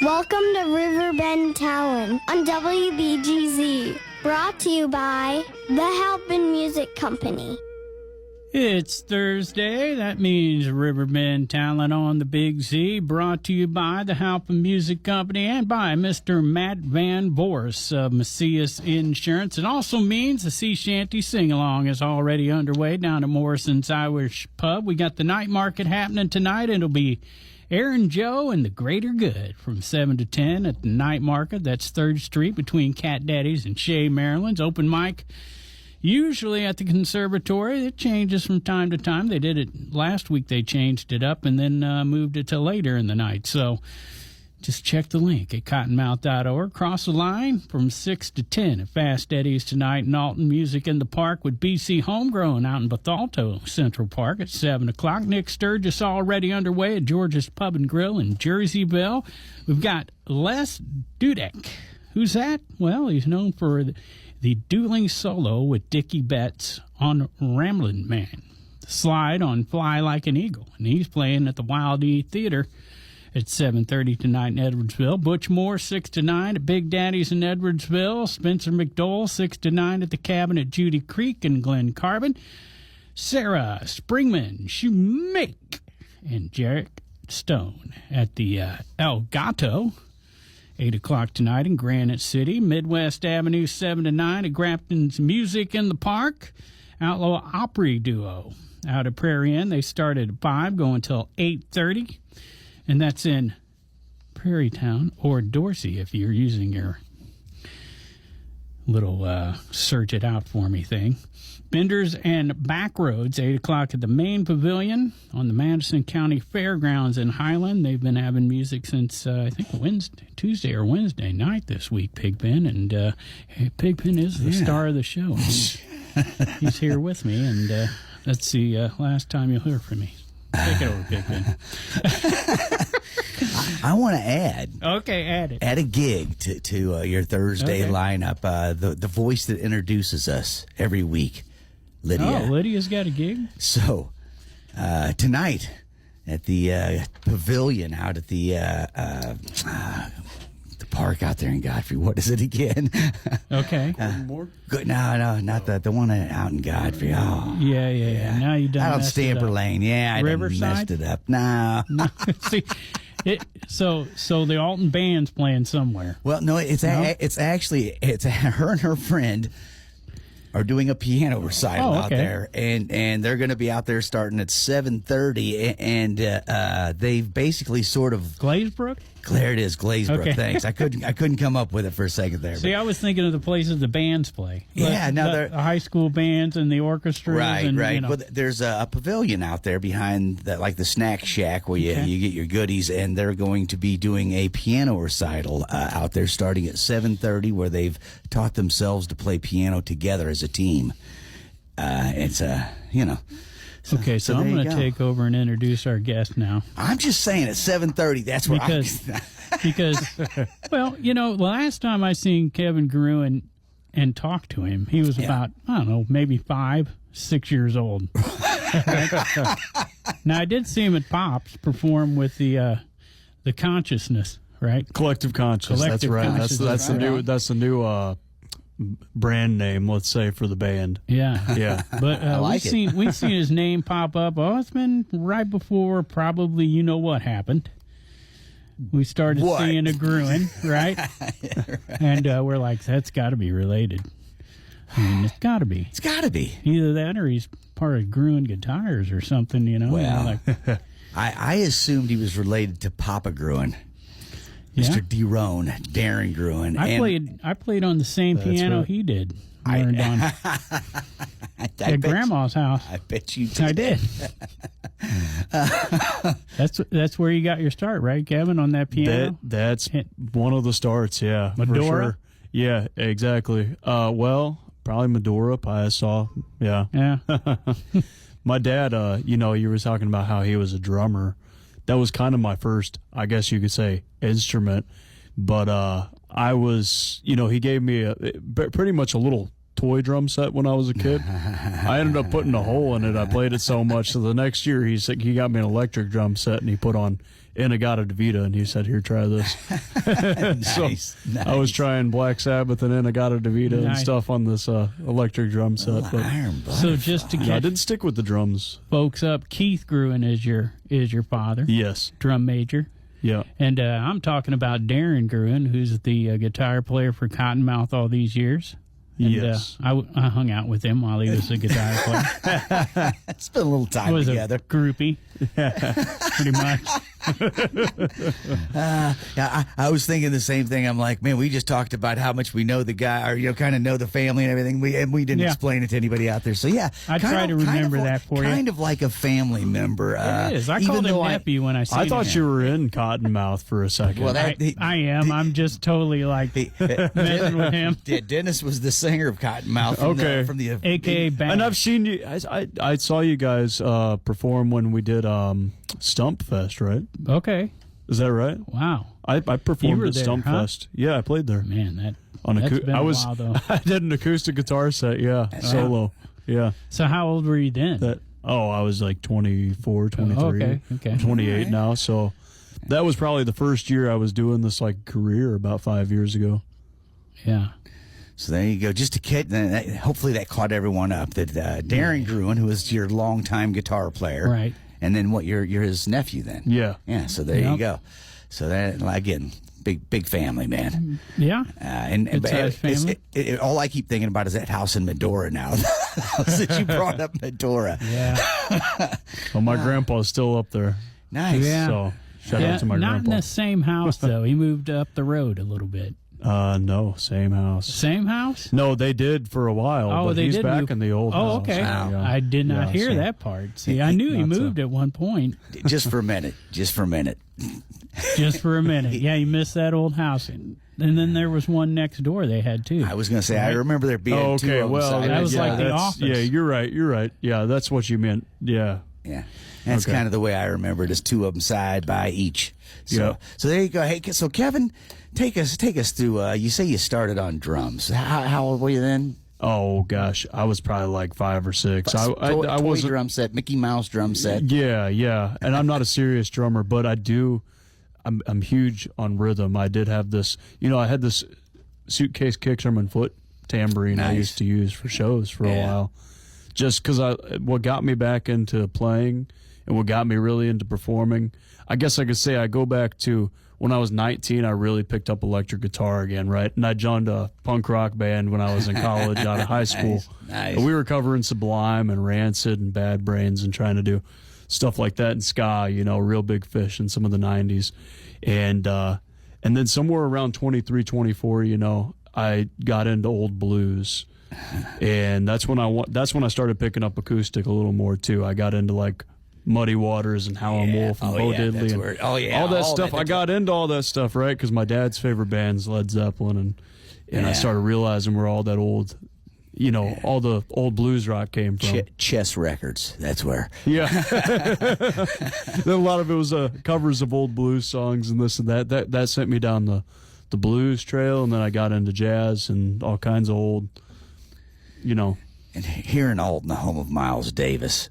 Welcome to Riverbend Talent on WBGZ. Brought to you by the Helpin' Music Company. It's Thursday. That means Riverbend Talent on the Big Z, brought to you by the Halpin Music Company and by Mr. Matt Van Voors of Macias Insurance. It also means the Sea Shanty Sing-Along is already underway down at Morrison's Irish Pub. We got the night market happening tonight. It'll be Aaron Joe and the Greater Good from 7 to 10 at the night market. That's 3rd Street between Cat Daddy's and Shea, Maryland's. Open mic usually at the conservatory. It changes from time to time. They did it last week. They changed it up and then moved it to later in the night. So just check the link at cottonmouth.org. Cross the line from 6 to 10 at Fast Eddie's tonight in Alton. Music in the Park with BC Homegrown out in Bethalto Central Park at 7 o'clock. Nick Sturgis already underway at George's Pub and Grill in Jerseyville. We've got Les Dudek. Who's that? Well, he's known for the dueling solo with Dickie Betts on Ramblin' Man, the slide on Fly Like an Eagle, and he's playing at the Wild E Theater at 7:30 tonight in Edwardsville. Butch Moore, 6 to 9 at Big Daddy's in Edwardsville. Spencer McDowell, 6 to 9 at the Cabin at Judy Creek in Glen Carbon. Sarah Springman, Shoemake, and Jarrett Stone at the El Gato, 8 o'clock tonight in Granite City. Midwest Avenue, 7 to 9 at Grafton's Music in the Park. Outlaw Opry Duo out at Prairie Inn. They started at 5, go until 8:30. And that's in Prairie Town or Dorsey if you're using your little search it out for me thing. Benders and Backroads, 8 o'clock at the Main Pavilion on the Madison County Fairgrounds in Highland. They've been having music since, I think, Tuesday or Wednesday night this week, Pigpen. And Pigpen is the star of the show. He's here with me, and that's the last time you'll hear from me. Take it over, Pigpen. I want to add. Okay, add it. Add a gig to your Thursday lineup. The voice that introduces us every week, Lydia. Oh, Lydia's got a gig? So, tonight at the pavilion out at the park out there in Godfrey. What is it again? Okay. Good. No, not the one out in Godfrey. Oh, yeah. Now you done out on messed it Stamper up. Lane. Yeah, I done Riverside? messed it up. No. See, so the Alton band's playing somewhere. Well, no, it's actually her and her friend are doing a piano recital out there, and they're going to be out there starting at 7:30, and they've basically sort of Glazebrook. There it is, Glazebrook. Okay. Thanks. I couldn't come up with it for a second there. See, I was thinking of the places the bands play. Yeah, the high school bands and the orchestras. Right. You know. But there's a pavilion out there behind like the snack shack where you get your goodies, and they're going to be doing a piano recital out there starting at 7:30, where they've taught themselves to play piano together as a team. It's So I'm going to take over and introduce our guest now. I'm just saying at 7:30. That's where because well, the last time I seen Kevin Gruen and talked to him, he was about, I don't know, maybe 5, 6 years old. Now I did see him at Pops perform with the Consciousness, right? Collective Conscious. That's right. That's the new brand name, let's say, for the band. Yeah. But we've seen his name pop up. Oh, it's been right before probably what happened. We started seeing a Gruen, right? And we're like, that's got to be related. I mean, it's got to be. It's got to be. Either that or he's part of Gruen Guitars or something, Well, I assumed he was related to Papa Gruen. Mr. Darren Gruen. I played on the same piano he did. Learned on at Grandma's house. I bet you did. I did. That's where you got your start, right, Kevin, on that piano? That's one of the starts, yeah. Medora? For sure. Yeah, exactly. Probably Medora, Piasaw, yeah. Yeah. My dad, you were talking about how he was a drummer. That was kind of my first, I guess you could say, instrument. But I was, he gave me pretty much a little toy drum set when I was a kid. I ended up putting a hole in it. I played it so much. So the next year, he got me an electric drum set, and he put on Inagata Devita, and he said, "Here, try this." Nice. I was trying Black Sabbath and Inagata Devita and stuff on this electric drum set. But Iron So just to I get didn't stick with the drums. folks up, Keith Gruen is your father, Yes. drum major. Yeah. And I'm talking about Darren Gruen, who's the guitar player for Cottonmouth all these years. And, Yes. I hung out with him while he was a guitar player. Spent a little I time was together. a groupie, pretty much. Yeah, I was thinking the same thing. I'm like, man, we just talked about how much we know the guy, or kind of know the family and everything. We didn't explain it to anybody out there. So yeah, I try to remember that for you. Kind of like a family member. It is. I even called him though nephew when I seen I him. thought you were in Cottonmouth for a second. Well, I am. I'm just totally like messing with him. Dennis was the singer of Cottonmouth. From the AKA Bang. and I've seen you. I saw you guys perform when we did Stump Fest, right? Okay. Is that right? Wow. I performed were at there, Stump huh? Fest. Yeah, I played there. Man, On that's been a while, though. I did an acoustic guitar set. Yeah, solo. Yeah. So how old were you then? I was like 24, 23. Okay. I'm 28 now. So that was probably the first year I was doing this like career about 5 years ago. Yeah. So there you go. Just to kid, hopefully that caught everyone up. That Darren Gruen, who is your longtime guitar player, Right. And then you're his nephew then. Yeah. Yeah. So there you go. So that again, big family, man. Yeah. Good-sized family. All I keep thinking about is that house in Medora now. Since you brought up Medora. Yeah. Well, my grandpa's still up there. Nice. Yeah. So shout out to my Not grandpa. in the same house, though. He moved up the road a little bit. No, same house. Same house? No, they did for a while. Oh, but they he's did back move. in the old house. Oh, okay. Yeah. I did not Yeah, hear so- that part. See, I knew he Not so. moved at one point. Just for a minute. Just for a minute. Yeah, you missed that old house. And then there was one next door they had, too. I was going to say, I remember there being Oh, two okay. of them Well, side that by was like side. The that's- Office. Yeah, you're right. Yeah, that's what you meant. Yeah. Yeah. That's Okay. kind of the way I remember it, is two of them side by each. Yeah. So there you go. Hey, so Kevin, take us through. You say you started on drums. How old were you then? Oh gosh, I was probably like 5 or 6. I Toy wasn't. drum set, Mickey Mouse drum set. Yeah, and I'm not a serious drummer, but I do. I'm huge on rhythm. I did have this. I had this suitcase kick drum and foot tambourine I Nice. used to use for shows for a Yeah. while. Just because what got me back into playing and what got me really into performing, I guess I could say I go back to when I was 19. I really picked up electric guitar again, right? And I joined a punk rock band when I was in college out of high school. Nice. And we were covering Sublime and Rancid and Bad Brains and trying to do stuff like that in ska, Real Big Fish in some of the 90s. And then somewhere around 23, 24, I got into old blues. And that's when I started picking up acoustic a little more too. I got into like Muddy Waters and Howlin' Wolf and Bo Diddley that's and where- all that stuff. I got into all that stuff, right? Because my dad's favorite band's Led Zeppelin, and I started realizing where all that old, all the old blues rock came from. Chess Records. That's where. Yeah. Then a lot of it was covers of old blues songs and this and that. That sent me down the blues trail, and then I got into jazz and all kinds of old, And here in Alton, the home of Miles Davis.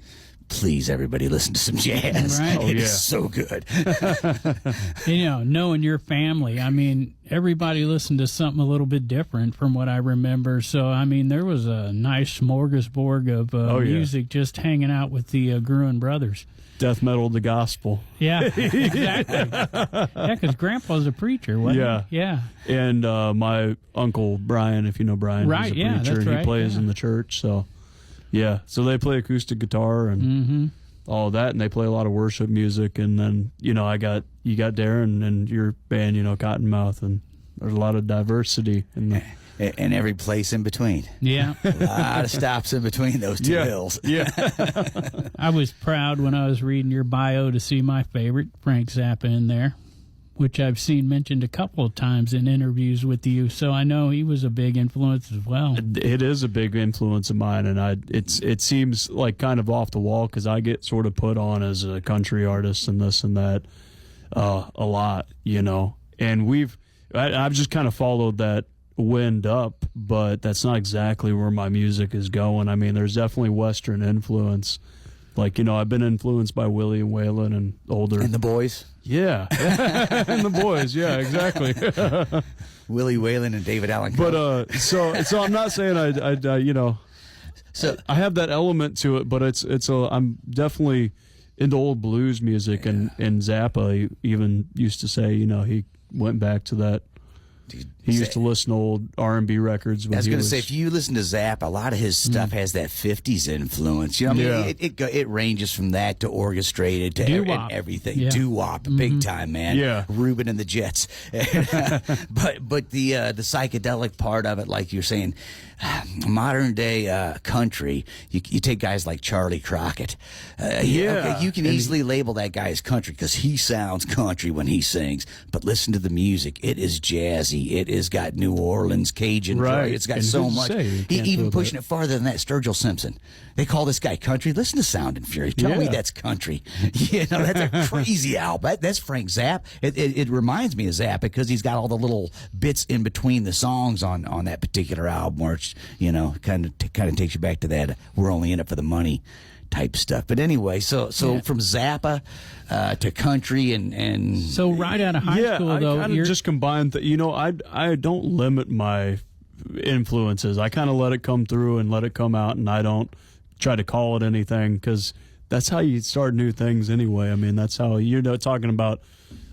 Please, everybody, listen to some jazz. Right. It is yeah. so good. Knowing your family, I mean, everybody listened to something a little bit different from what I remember. So, I mean, there was a nice smorgasbord of music just hanging out with the Gruen brothers. Death metal to gospel. Yeah, exactly. Yeah, because Grandpa's a preacher, wasn't he? Yeah. And my uncle Brian, if you know Brian, Right, he's a yeah, preacher, that's and he right, plays yeah. in the church. So, yeah, so they play acoustic guitar and all that, and they play a lot of worship music. And then you got Darren and your band, Cottonmouth, and there's a lot of diversity in the. And every place in between. Yeah. A lot of stops in between those two hills. Yeah. I was proud when I was reading your bio to see my favorite, Frank Zappa, in there, which I've seen mentioned a couple of times in interviews with you. So I know he was a big influence as well. It is a big influence of mine, and it seems like kind of off the wall because I get sort of put on as a country artist and this and that a lot, and I've just kind of followed that wind up, but that's not exactly where my music is going. I mean, there's definitely Western influence. Like, I've been influenced by Willie and Waylon and older. And the boys? Yeah. And the boys, yeah, exactly. Willie Waylon and David Allen Coe. But so I'm not saying I have that element to it, but I'm definitely into old blues music, and Zappa even used to say, he went back to that. He used to listen to old R&B records. I was going to say, if you listen to Zappa, a lot of his stuff has that 50s influence. It ranges from that to orchestrated to everything. Yeah. Doo-wop, big time, man. Yeah. Reuben and the Jets. but the psychedelic part of it, like you're saying, modern day country, you take guys like Charlie Crockett. You can easily label that guy as country because he sounds country when he sings. But listen to the music. It is jazzy. It has got New Orleans Cajun. Right. It's got so much. Even pushing it farther than that, Sturgill Simpson. They call this guy country. Listen to Sound and Fury. Tell me that's country. That's a crazy album. That's Frank Zappa. It reminds me of Zappa because he's got all the little bits in between the songs on that particular album where it's, kind of takes you back to that we're only in it for the money type stuff. But anyway, so from Zappa to country and so right out of high school, though, I kind of just combined. I don't limit my influences. I kind of let it come through and let it come out, and I don't try to call it anything because that's how you start new things anyway. I mean, that's how talking about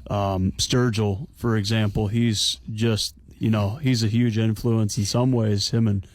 Sturgill, for example. He's just he's a huge influence in some ways. Him and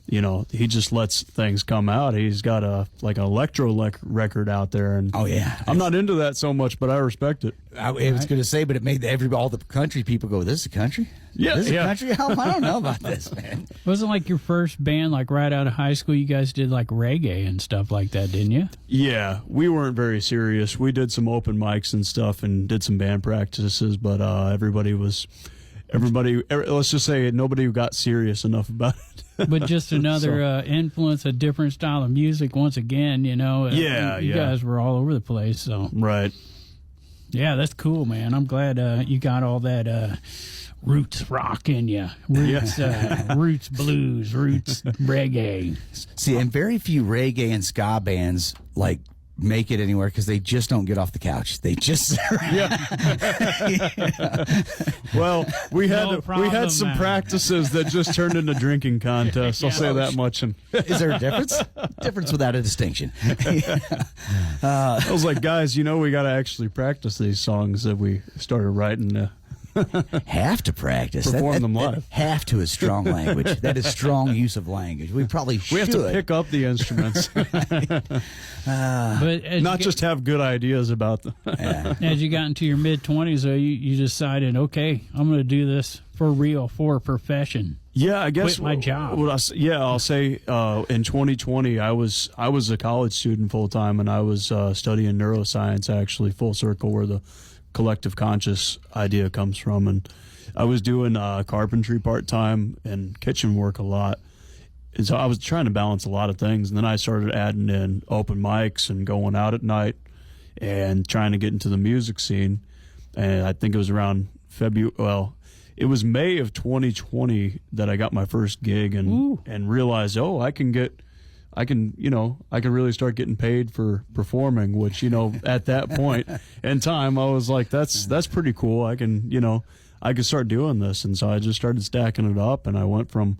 he just lets things come out. He's got an electro record out there, and I'm not into that so much, but I respect it. I was going to say, but it made all the country people go, "This is a country? Yeah, this is a country album? I don't know about this, man." Wasn't like your first band, like right out of high school, you guys did like reggae and stuff like that, didn't you? Yeah, we weren't very serious. We did some open mics and stuff, and did some band practices, but everybody, let's just say nobody got serious enough about it. But just another influence, a different style of music. Once again, you guys were all over the place. So right, yeah, that's cool, man. I'm glad you got all that roots rock in you, roots blues, roots reggae. See, and very few reggae and ska bands make it anywhere because they just don't get off the couch. They just Well, we had some practices that just turned into drinking contests. I'll say that much. And is there a difference? Difference without a distinction. I was like, guys, we got to actually practice these songs that we started writing. Have to practice. Perform them live. Have to is strong language. That is strong use of language. We probably should. We have to pick up the instruments. But not just have good ideas about them. As you got into your mid-20s, though, you decided, okay, I'm going to do this for real, for a profession. Yeah, I guess quit my job. I'll say in 2020, I was a college student full time, and I was studying neuroscience, actually, full circle, where the collective conscious idea comes from. And I was doing carpentry part-time and kitchen work a lot. And so I was trying to balance a lot of things. And then I started adding in open mics and going out at night and trying to get into the music scene. And I think it was around it was May of 2020 that I got my first gig and realized, I can really start getting paid for performing, which, at that point in time, I was like, that's pretty cool. I can start doing this. And so I just started stacking it up, and I went from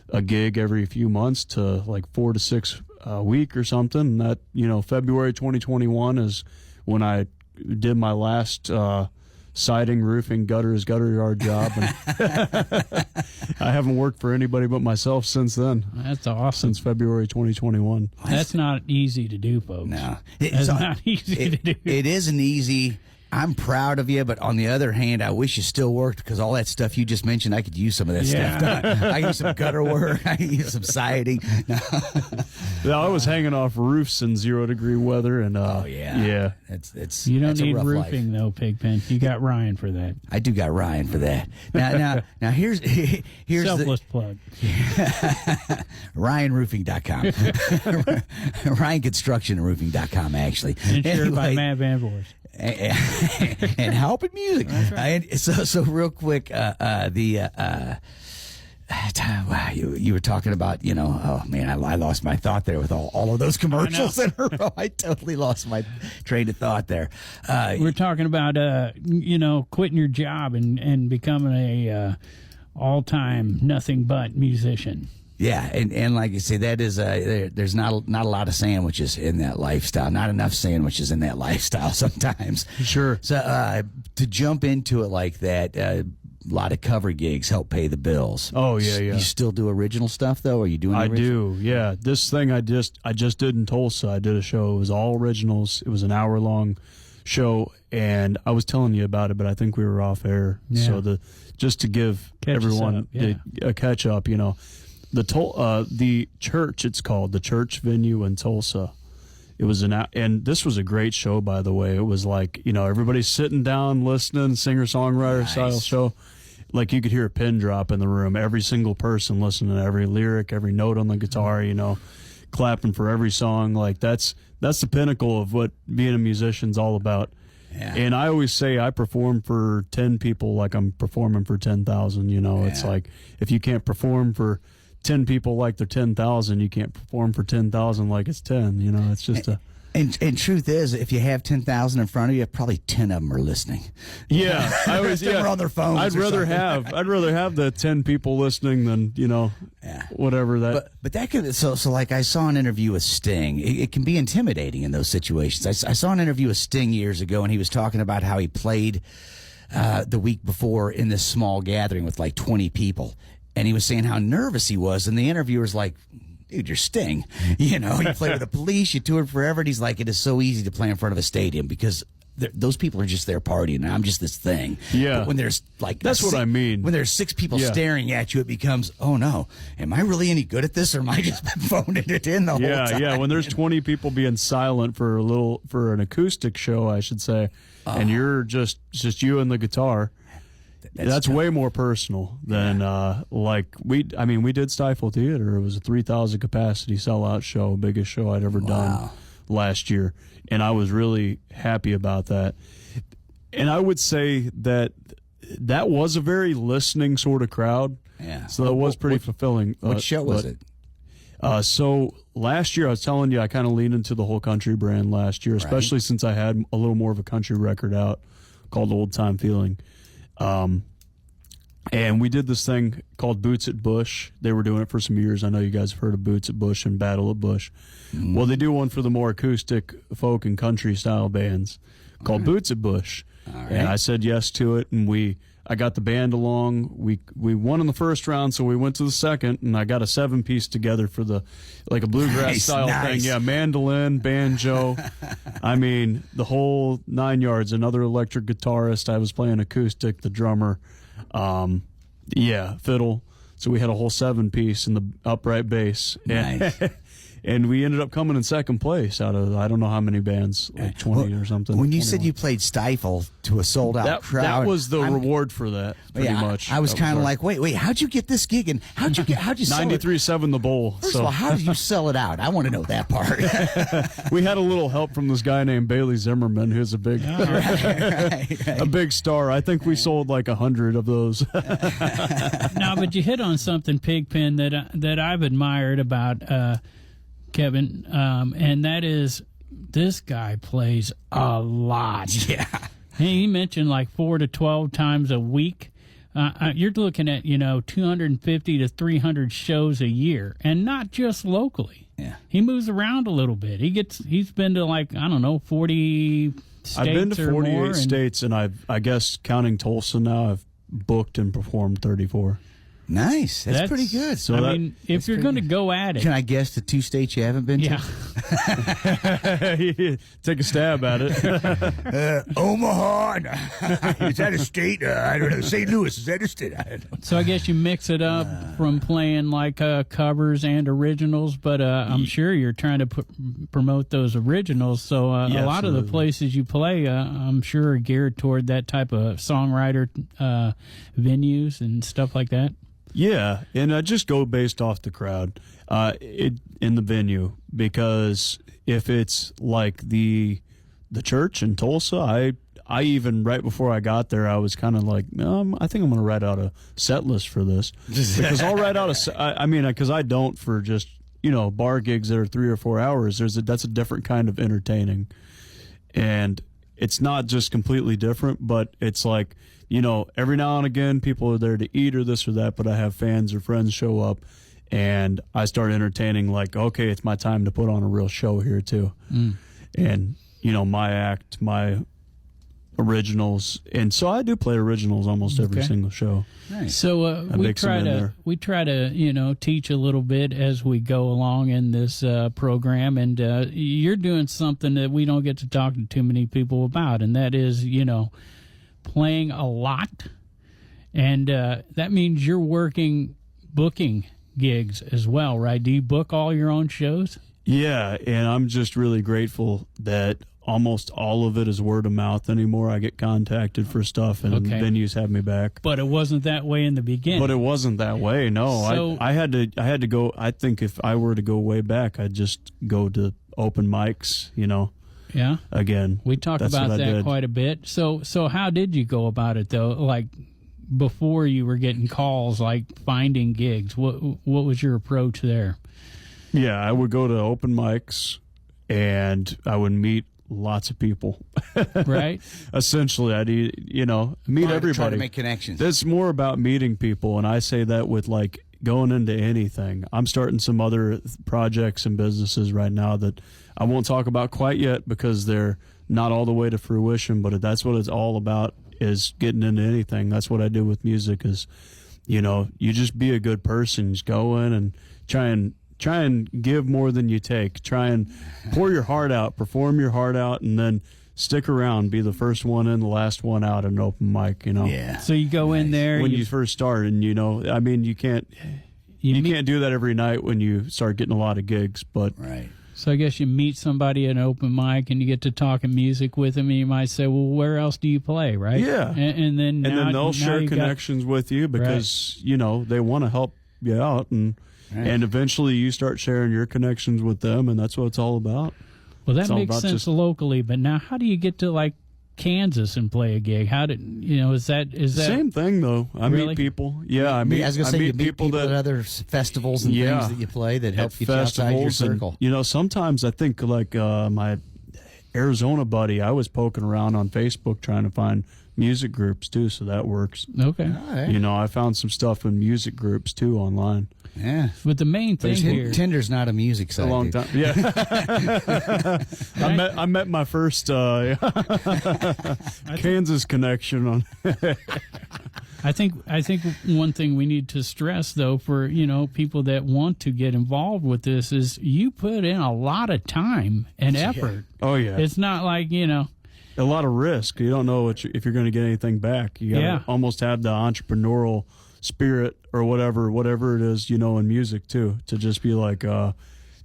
a gig every few months to like 4 to 6 a week or something. And that, February 2021 is when I did my last, siding, roofing, gutter yard job, and I haven't worked for anybody but myself since then. That's awesome. Since February 2021. That's not easy to do, folks. No, it's not easy to do. It isn't easy. I'm proud of you, but on the other hand, I wish you still worked because all that stuff you just mentioned, I could use some of that stuff done. I could use some gutter work. I could use some siding. I was hanging off roofs in 0-degree weather, and it's you don't it's need a rough roofing life. though, Pigpen. You got Ryan for that. I do got Ryan for that. Now here's selfless plug. RyanRoofing.com. RyanConstructionRoofing.com actually. Insured by Matt Van Voorst. And helping music. That's right. So real quick, wow, you were talking about, oh man, I lost my thought there with all of those commercials in a row. I totally lost my train of thought there. We're talking about, quitting your job and becoming a all-time nothing but musician. Yeah, and like you say, that is there's not a lot of sandwiches in that lifestyle. Not enough sandwiches in that lifestyle sometimes. Sure. So to jump into it like that, a lot of cover gigs help pay the bills. Oh yeah. You still do original stuff though? Are you doing? I original? do. Yeah. This thing I just did in Tulsa. I did a show. It was all originals. It was an hour-long show, and I was telling you about it, but I think we were off air. Yeah. So just to give everyone a catch up, the church, it's called the church venue in Tulsa. It was and this was a great show, by the way. It was like, everybody's sitting down listening, singer-songwriter style show. Like you could hear a pin drop in the room. Every single person listening to every lyric, every note on the guitar, clapping for every song. Like that's the pinnacle of what being a musician's all about. Yeah. And I always say I perform for 10 people like I'm performing for 10,000. It's like if you can't perform for 10 people like they're 10,000, you can't perform for 10,000 like it's 10. It's just And truth is, if you have 10,000 in front of you, probably 10 of them are listening. Yeah, I always are on their phones. I'd rather have the 10 people listening than whatever that. But that could so like I saw an interview with Sting. It can be intimidating in those situations. I saw an interview with Sting years ago, and he was talking about how he played the week before in this small gathering with like 20 people, and he was saying how nervous he was, and the interviewer's like, dude, you're Sting. You play with the Police, you toured forever. And he's like, it is so easy to play in front of a stadium because those people are just there partying, and I'm just this thing. Yeah. But when there's like that's what I mean. When there's 6 people staring at you, it becomes, oh no, am I really any good at this, or am I just phoning it in the whole time? Yeah. When there's 20 people being silent for an acoustic show, I should say, and you're just you and the guitar. That's way more personal than we did Stifel Theatre. It was a 3,000 capacity sellout show, biggest show I'd ever done last year, and I was really happy about that. And I would say that was a very listening sort of crowd. Yeah, so that was pretty fulfilling. What show was it? So last year, I was telling you, I kind of leaned into the whole country brand last year, especially since I had a little more of a country record out called Old Time Feeling. And we did this thing called Boots at Busch. They were doing it for some years. I know you guys have heard of Boots at Busch and Battle at Busch. Mm. Well, they do one for the more acoustic folk and country style bands called Boots at Busch. And I said yes to it, and I got the band along. We won in the first round, so we went to the second, and I got a 7-piece together for the a bluegrass style thing. Yeah, mandolin, banjo. I mean, the whole 9 yards. Another electric guitarist. I was playing acoustic, the drummer. Fiddle. So we had a whole 7-piece in the upright bass. Nice. And we ended up coming in second place out of I don't know how many bands, like 20 or something. When you 21. said you played Stifel to a sold-out crowd, that was the reward for that. Pretty much. I was kind of like, wait, how'd you get this gig, and how'd you sell it? 93.7 the bowl. First of all, how did you sell it out? I want to know that part. We had a little help from this guy named Bailey Zimmerman, who's a big, a big star. I think we sold like 100 of those. No, but you hit on something, Pigpen, that I've admired about Kevin, and that is this guy plays a lot. Yeah. He mentioned like 4 to 12 times a week. You're looking at 250 to 300 shows a year, and not just locally. Yeah. He moves around a little bit. He's been to 40 states. I've been to 48 more, states, and I guess counting Tulsa now, I've booked and performed 34. Nice. That's pretty good. So if you're going to go at it. Can I guess the 2 states you haven't been to? Yeah. Take a stab at it. Omaha. Is that a state? I don't know. St. Louis. Is that a state? So I guess you mix it up from playing covers and originals, but I'm sure you're trying to promote those originals. So a lot of the places you play, I'm sure, are geared toward that type of songwriter venues and stuff like that. Yeah, and I just go based off the crowd in the venue, because if it's like the church in Tulsa, I even, right before I got there, I was kind of like, I think I'm going to write out a set list for this. Because I'll write out because I don't for just, bar gigs that are 3 or 4 hours. That's a different kind of entertaining. And it's not just completely different, but it's like, every now and again, people are there to eat or this or that, but I have fans or friends show up, and I start entertaining like, okay, it's my time to put on a real show here too. And, my act, my originals. And so I do play originals almost every single show. Nice. So we try to teach a little bit as we go along in this program, and you're doing something that we don't get to talk to too many people about, and that is playing a lot, and that means you're booking gigs as well, right? Do you book all your own shows? Yeah, and I'm just really grateful that almost all of it is word of mouth anymore. I get contacted for stuff, and venues have me back. But it wasn't that way in the beginning. But it wasn't that way. No, So, I had to go. I think if I were to go way back, I'd just go to open mics. Yeah. Again, We talked about that quite a bit. So how did you go about it though? Like before you were getting calls, like finding gigs. What was your approach there? Yeah, I would go to open mics, and I would meet lots of people. Right. Essentially, I'd meet everybody. Try to make connections. It's more about meeting people, and I say that with like going into anything. I'm starting some other projects and businesses right now that I won't talk about quite yet because they're not all the way to fruition, but that's what it's all about, is getting into anything. That's what I do with music is, you just be a good person. Just go in and try and give more than you take. Try and pour your heart out, perform your heart out, and then stick around. Be the first one in, the last one out at an open mic, Yeah. So you go in there. When you first start, and you can't do that every night when you start getting a lot of gigs, but right. So I guess you meet somebody at an open mic and you get to talking music with them, and you might say, well, where else do you play, right? Yeah. And then they'll share connections with you because, they want to help you out, and eventually you start sharing your connections with them, and that's what it's all about. Well, that makes sense locally, but now how do you get to like Kansas and play a gig? How did is that same thing though? I really? meet people. Yeah, I was gonna say you meet people that at other festivals and things that you play that help you outside your circle. And, sometimes I think like my Arizona buddy, I was poking around on Facebook trying to find music groups too, so that works. Okay. Right. I found some stuff in music groups too online. Yeah. But the main thing here, Tinder's not a music site. A long time. Yeah. I met my first Kansas connection on. I think one thing we need to stress though for people that want to get involved with this is you put in a lot of time and effort. Oh yeah. It's not like a lot of risk. You don't know if you're going to get anything back. You got to almost have the entrepreneurial spirit or whatever it is, in music too, to just be like,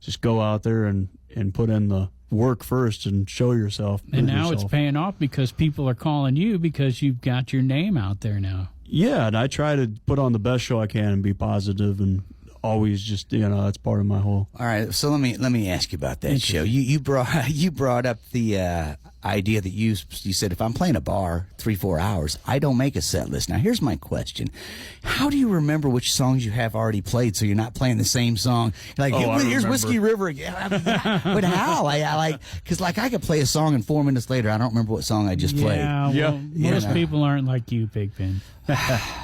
just go out there and put in the work first and show yourself. And now it's paying off because people are calling you because you've got your name out there now. Yeah, and I try to put on the best show I can and be positive and always just that's part of my whole. All right, so let me ask you about that show. You brought up the idea that you said if I'm playing a bar 3-4 hours, I don't make a set list. Now here's my question: how do you remember which songs you have already played so you're not playing the same song? Like here's Whiskey River again. But how? Because I could play a song and 4 minutes later I don't remember what song I just played. Well, most people aren't like you, Big Ben.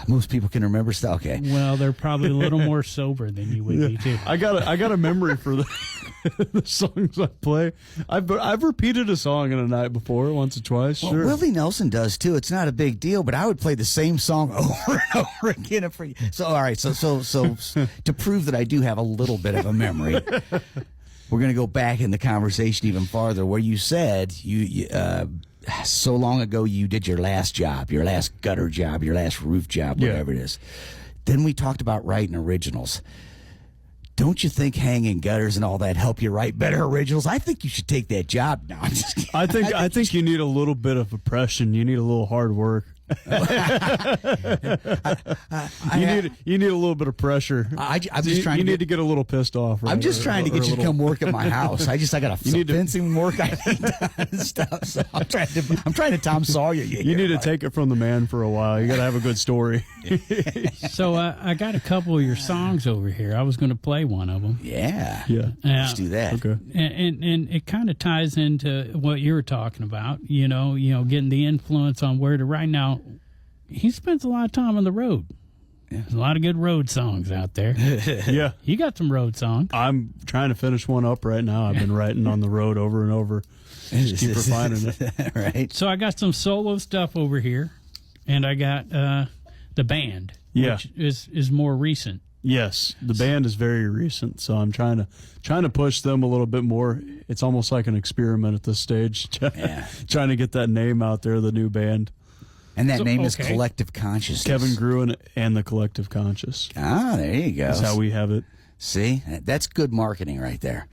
Most people can remember stuff. Okay. Well, they're probably a little more sober than you would be too. I got a memory for the songs I play. I've repeated a song in a night before, once or twice. Well, sure. Willie Nelson does too. It's not a big deal, but I would play the same song over and over again. So all right, so to prove that I do have a little bit of a memory, we're going to go back in the conversation even farther, where you said you so long ago you did your last job, your last gutter job, your last roof job, whatever it is. Then we talked about writing originals. Don't you think hanging gutters and all that help you write better originals? I think you should take that job now. I'm just kidding. I think you need a little bit of oppression. You need a little hard work. You need a little bit of pressure. I'm just trying. You need to get a little pissed off. Right? I'm just trying to get you to come work at my house. I got some fencing work I need done and stuff. So I'm trying to Tom Sawyer you. You need to take it from the man for a while. You got to have a good story. So I got a couple of your songs over here. I was going to play one of them. Yeah. Let's do that. Okay. And it kind of ties into what you were talking about. You know, getting the influence on where to write. Now, he spends a lot of time on the road. Yeah. There's a lot of good road songs out there. Yeah. You got some road songs. I'm trying to finish one up right now. I've been writing on the road over and over. Just keep refining it. Right. So I got some solo stuff over here, and I got the band, which is more recent. Yes, the band is very recent, so I'm trying to push them a little bit more. It's almost like an experiment at this stage, trying to get that name out there, the new band. And that name is Collective Consciousness. Kevin Gruen and the Collective Conscious. Ah, there you go. That's how we have it. See, that's good marketing right there.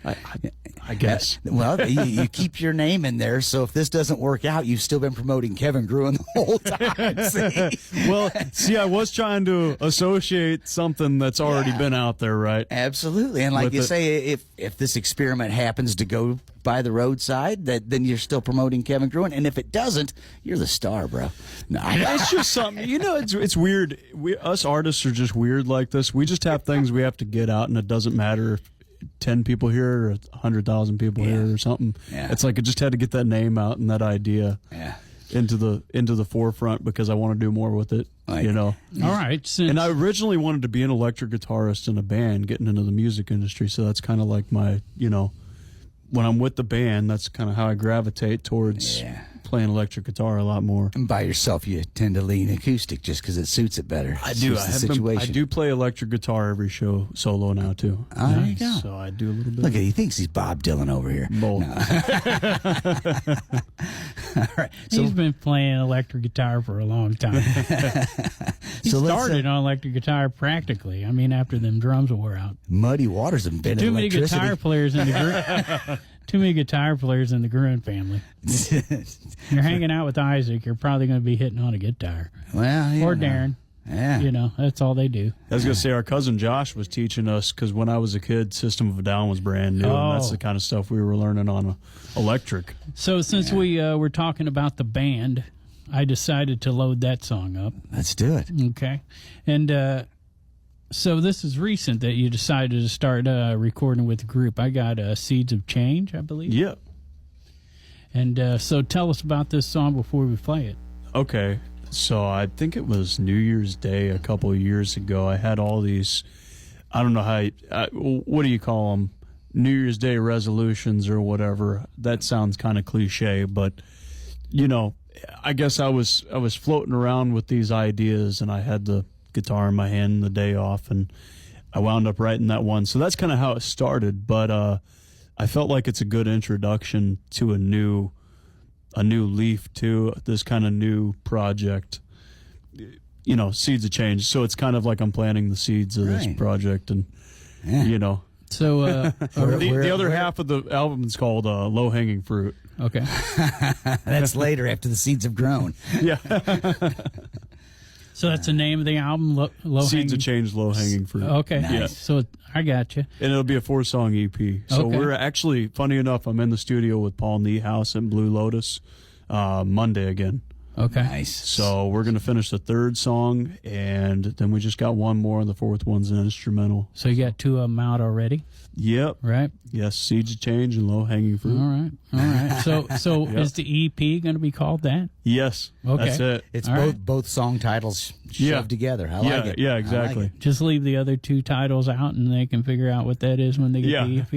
I guess. Well, you keep your name in there, so if this doesn't work out, you've still been promoting Kevin Gruen the whole time. See, I was trying to associate something that's already been out there, right? Absolutely. And like you say, if this experiment happens to go by the roadside, then you're still promoting Kevin Gruen. And if it doesn't, you're the star, bro. No, it's just something, it's weird. Us artists are just weird like this. We just have things we have to get out, and it doesn't matter if 10 people here or 100,000 people here or something. Yeah. It's like I just had to get that name out and that idea into the forefront because I want to do more with it. All right. And I originally wanted to be an electric guitarist in a band, getting into the music industry. So that's kind of like my, when I'm with the band, that's kind of how I gravitate towards playing electric guitar a lot more. And by yourself, you tend to lean acoustic just because it suits it better. I do. I do play electric guitar every show solo now too. Oh, there you go. So I do a little bit. Look, he thinks he's Bob Dylan over here. Bold. No. All right. He's been playing electric guitar for a long time. He started on electric guitar practically. I mean, after them drums wore out. Muddy Waters and been Too many guitar players in the Too many guitar players in the Gruen family. You're hanging out with Isaac, you're probably going to be hitting on a guitar. Well, or Darren. Yeah. That's all they do. I was going to say, our cousin Josh was teaching us, because when I was a kid, System of a Down was brand new, and that's the kind of stuff we were learning on electric. So since we were talking about the band, I decided to load that song up. Let's do it. Okay. And so this is recent that you decided to start recording with the group. I got Seeds of Change, I believe. Yep. And so tell us about this song before we play it. Okay. So I think it was New Year's Day a couple of years ago. I had all these, I don't know how, what do you call them? New Year's Day resolutions or whatever. That sounds kind of cliche, but, I guess I was floating around with these ideas, and I had the guitar in my hand the day off, and I wound up writing that one. So that's kind of how it started, but I felt like it's a good introduction to a new leaf to this kind of new project, Seeds of Change. So it's kind of like I'm planting the seeds of this project, and So the other half of the album is called Low Hanging Fruit. Okay. That's later after the seeds have grown. Yeah. So that's the name of the album, Low Seeds of Change, Low Hanging Fruit. Okay. Nice. Yeah. So I got you. And it'll be a 4-song EP. So we're actually, funny enough, I'm in the studio with Paul Niehaus and Blue Lotus Monday again. Okay. Nice. So we're going to finish the 3rd song, and then we just got one more, and the 4th one's an instrumental. So you got 2 of them out already? Yep. Right? Yes, Seeds of Change and Low Hanging Fruit. All right. So is the EP going to be called that? Yes. Okay. That's it. It's both song titles shoved together. I like it. Yeah, exactly. Like it. Just leave the other 2 titles out, and they can figure out what that is when they get the EP.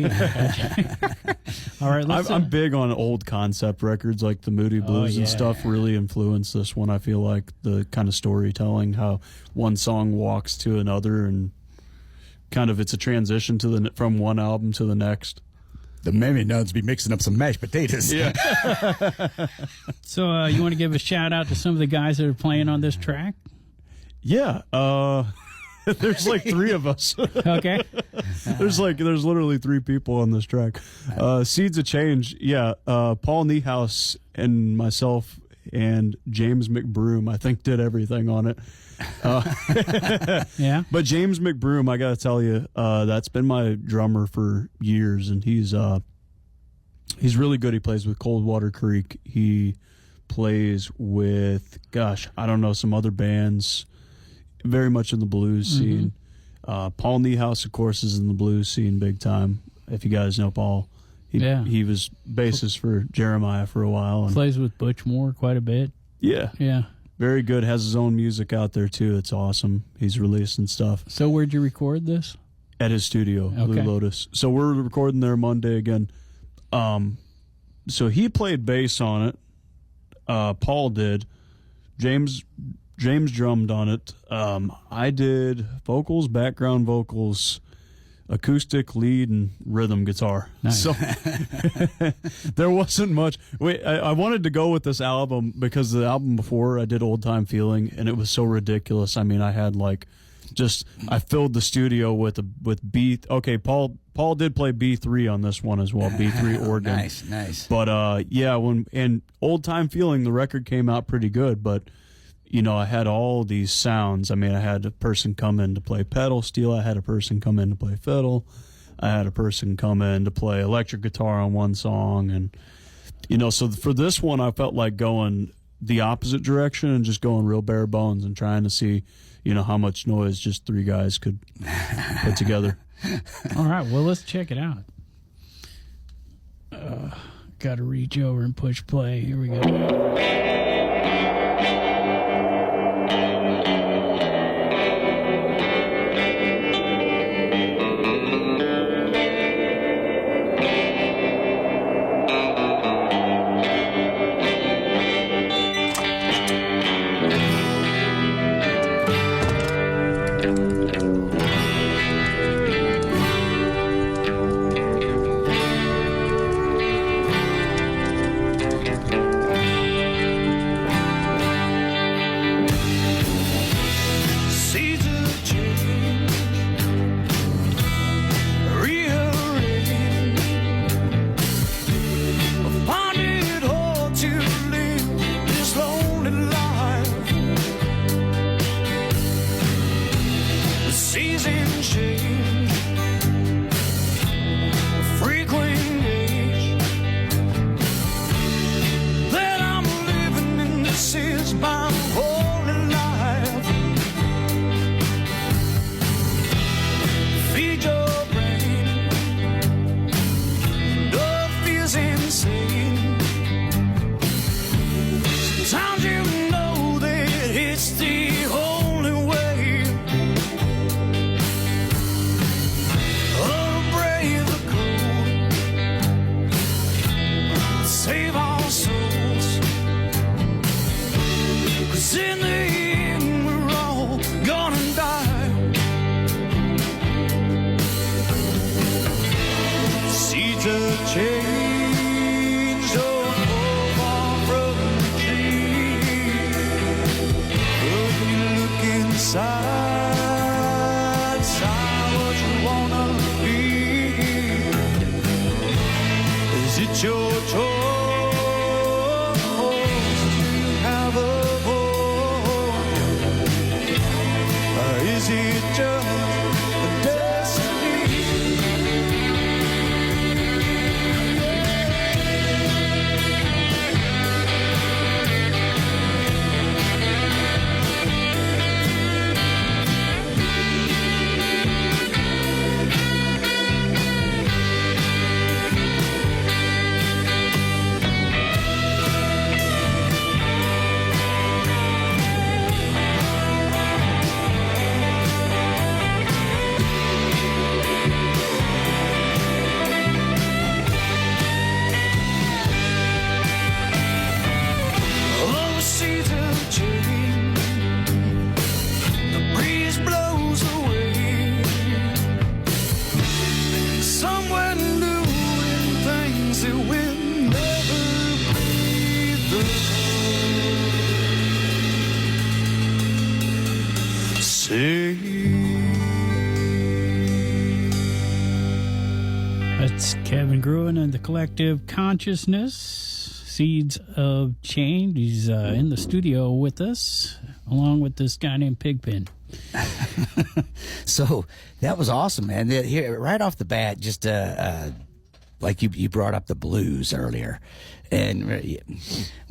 All right. I'm big on old concept records, like the Moody Blues and stuff really influenced this one. I feel like the kind of storytelling, how one song walks to another, and kind of it's a transition from one album to the next. The Mammy Nuns be mixing up some mashed potatoes. Yeah. So you want to give a shout out to some of the guys that are playing on this track? Yeah. There's like 3 of us. Okay. There's literally 3 people on this track. Seeds of Change. Yeah. Paul Niehaus and myself and James McBroom, I think, did everything on it. Yeah. But James McBroom, I got to tell you, that's been my drummer for years, and he's really good. He plays with Coldwater Creek. He plays with, gosh, I don't know, some other bands, very much in the blues scene. Paul Niehaus, of course, is in the blues scene big time. If you guys know Paul, he was bassist for Jeremiah for a while. And plays with Butch Moore quite a bit. Yeah. Very good. Has his own music out there, too. It's awesome. He's releasing stuff. So where'd you record this? At his studio, Blue Lotus. So we're recording there Monday again. So he played bass on it. Paul did. James drummed on it. I did vocals, background vocals, acoustic, lead, and rhythm guitar. Nice. So there wasn't much. I wanted to go with this album because the album before I did Old Time Feeling, and it was so ridiculous. I mean, I had I filled the studio with B. Okay, Paul did play B3 on this one as well, B3 organ. Nice. But and Old Time Feeling, the record came out pretty good, but I had all these sounds. I mean, I had a person come in to play pedal steel. I had a person come in to play fiddle. I had a person come in to play electric guitar on one song. And, so for this one, I felt like going the opposite direction and just going real bare bones and trying to see, how much noise just three guys could put together. All right, well, let's check it out. Got to reach over and push play. Here we go. That's Kevin Gruen and the Collective Consciousness. Seeds of Change. He's in the studio with us, along with this guy named Pigpen. So that was awesome, man. Here, right off the bat, just like you brought up the blues earlier, and